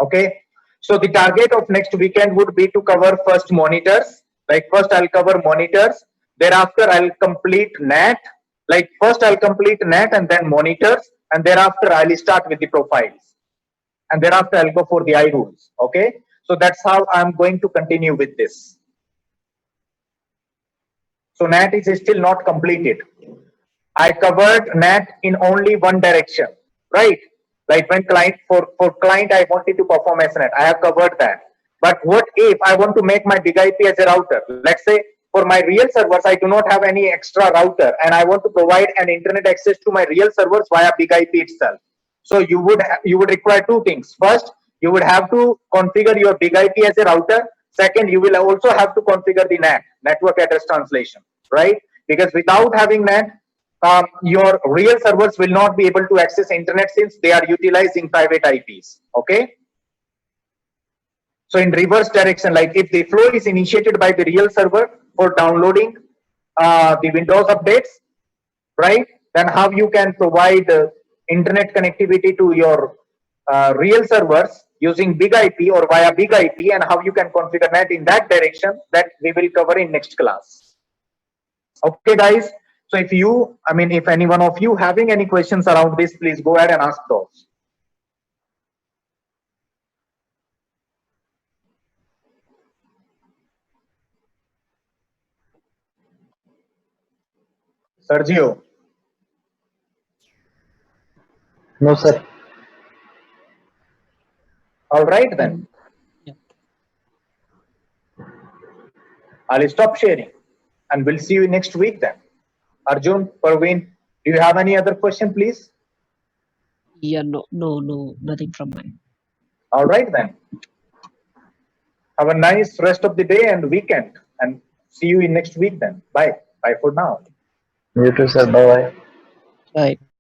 Okay. So the target of next weekend would be to cover first monitors. Like first I'll cover monitors. Thereafter I'll complete NAT. Like first I'll complete NAT and then monitors. And thereafter I'll start with the profiles. And thereafter I'll go for the iRules. Okay. So that's how I'm going to continue with this. So NAT is still not completed. I covered NAT in only one direction, right? Like when for client, I wanted to perform SNAT. I have covered that. But what if I want to make my big IP as a router? Let's say for my real servers, I do not have any extra router and I want to provide an internet access to my real servers via big IP itself. So you would require 2 things. First, you would have to configure your big IP as a router. Second, you will also have to configure the NAT, network address translation, right? Because without having NAT, your real servers will not be able to access internet since they are utilizing private IPs. Okay. So in reverse direction, like if the flow is initiated by the real server for downloading the Windows updates, right? Then how you can provide internet connectivity to your real servers using big IP or via big IP, and how you can configure that in that direction, that we will cover in next class. Okay, guys. So if any one of you having any questions around this, please go ahead and ask those. Sergio. No, sir. All right then. Yeah. I'll stop sharing and we'll see you next week then. Arjun, Parveen, do you have any other question, please? Yeah, no, nothing from mine. All right then. Have a nice rest of the day and weekend, and see you in next week then. Bye. Bye for now. You too, sir. Bye bye. Bye.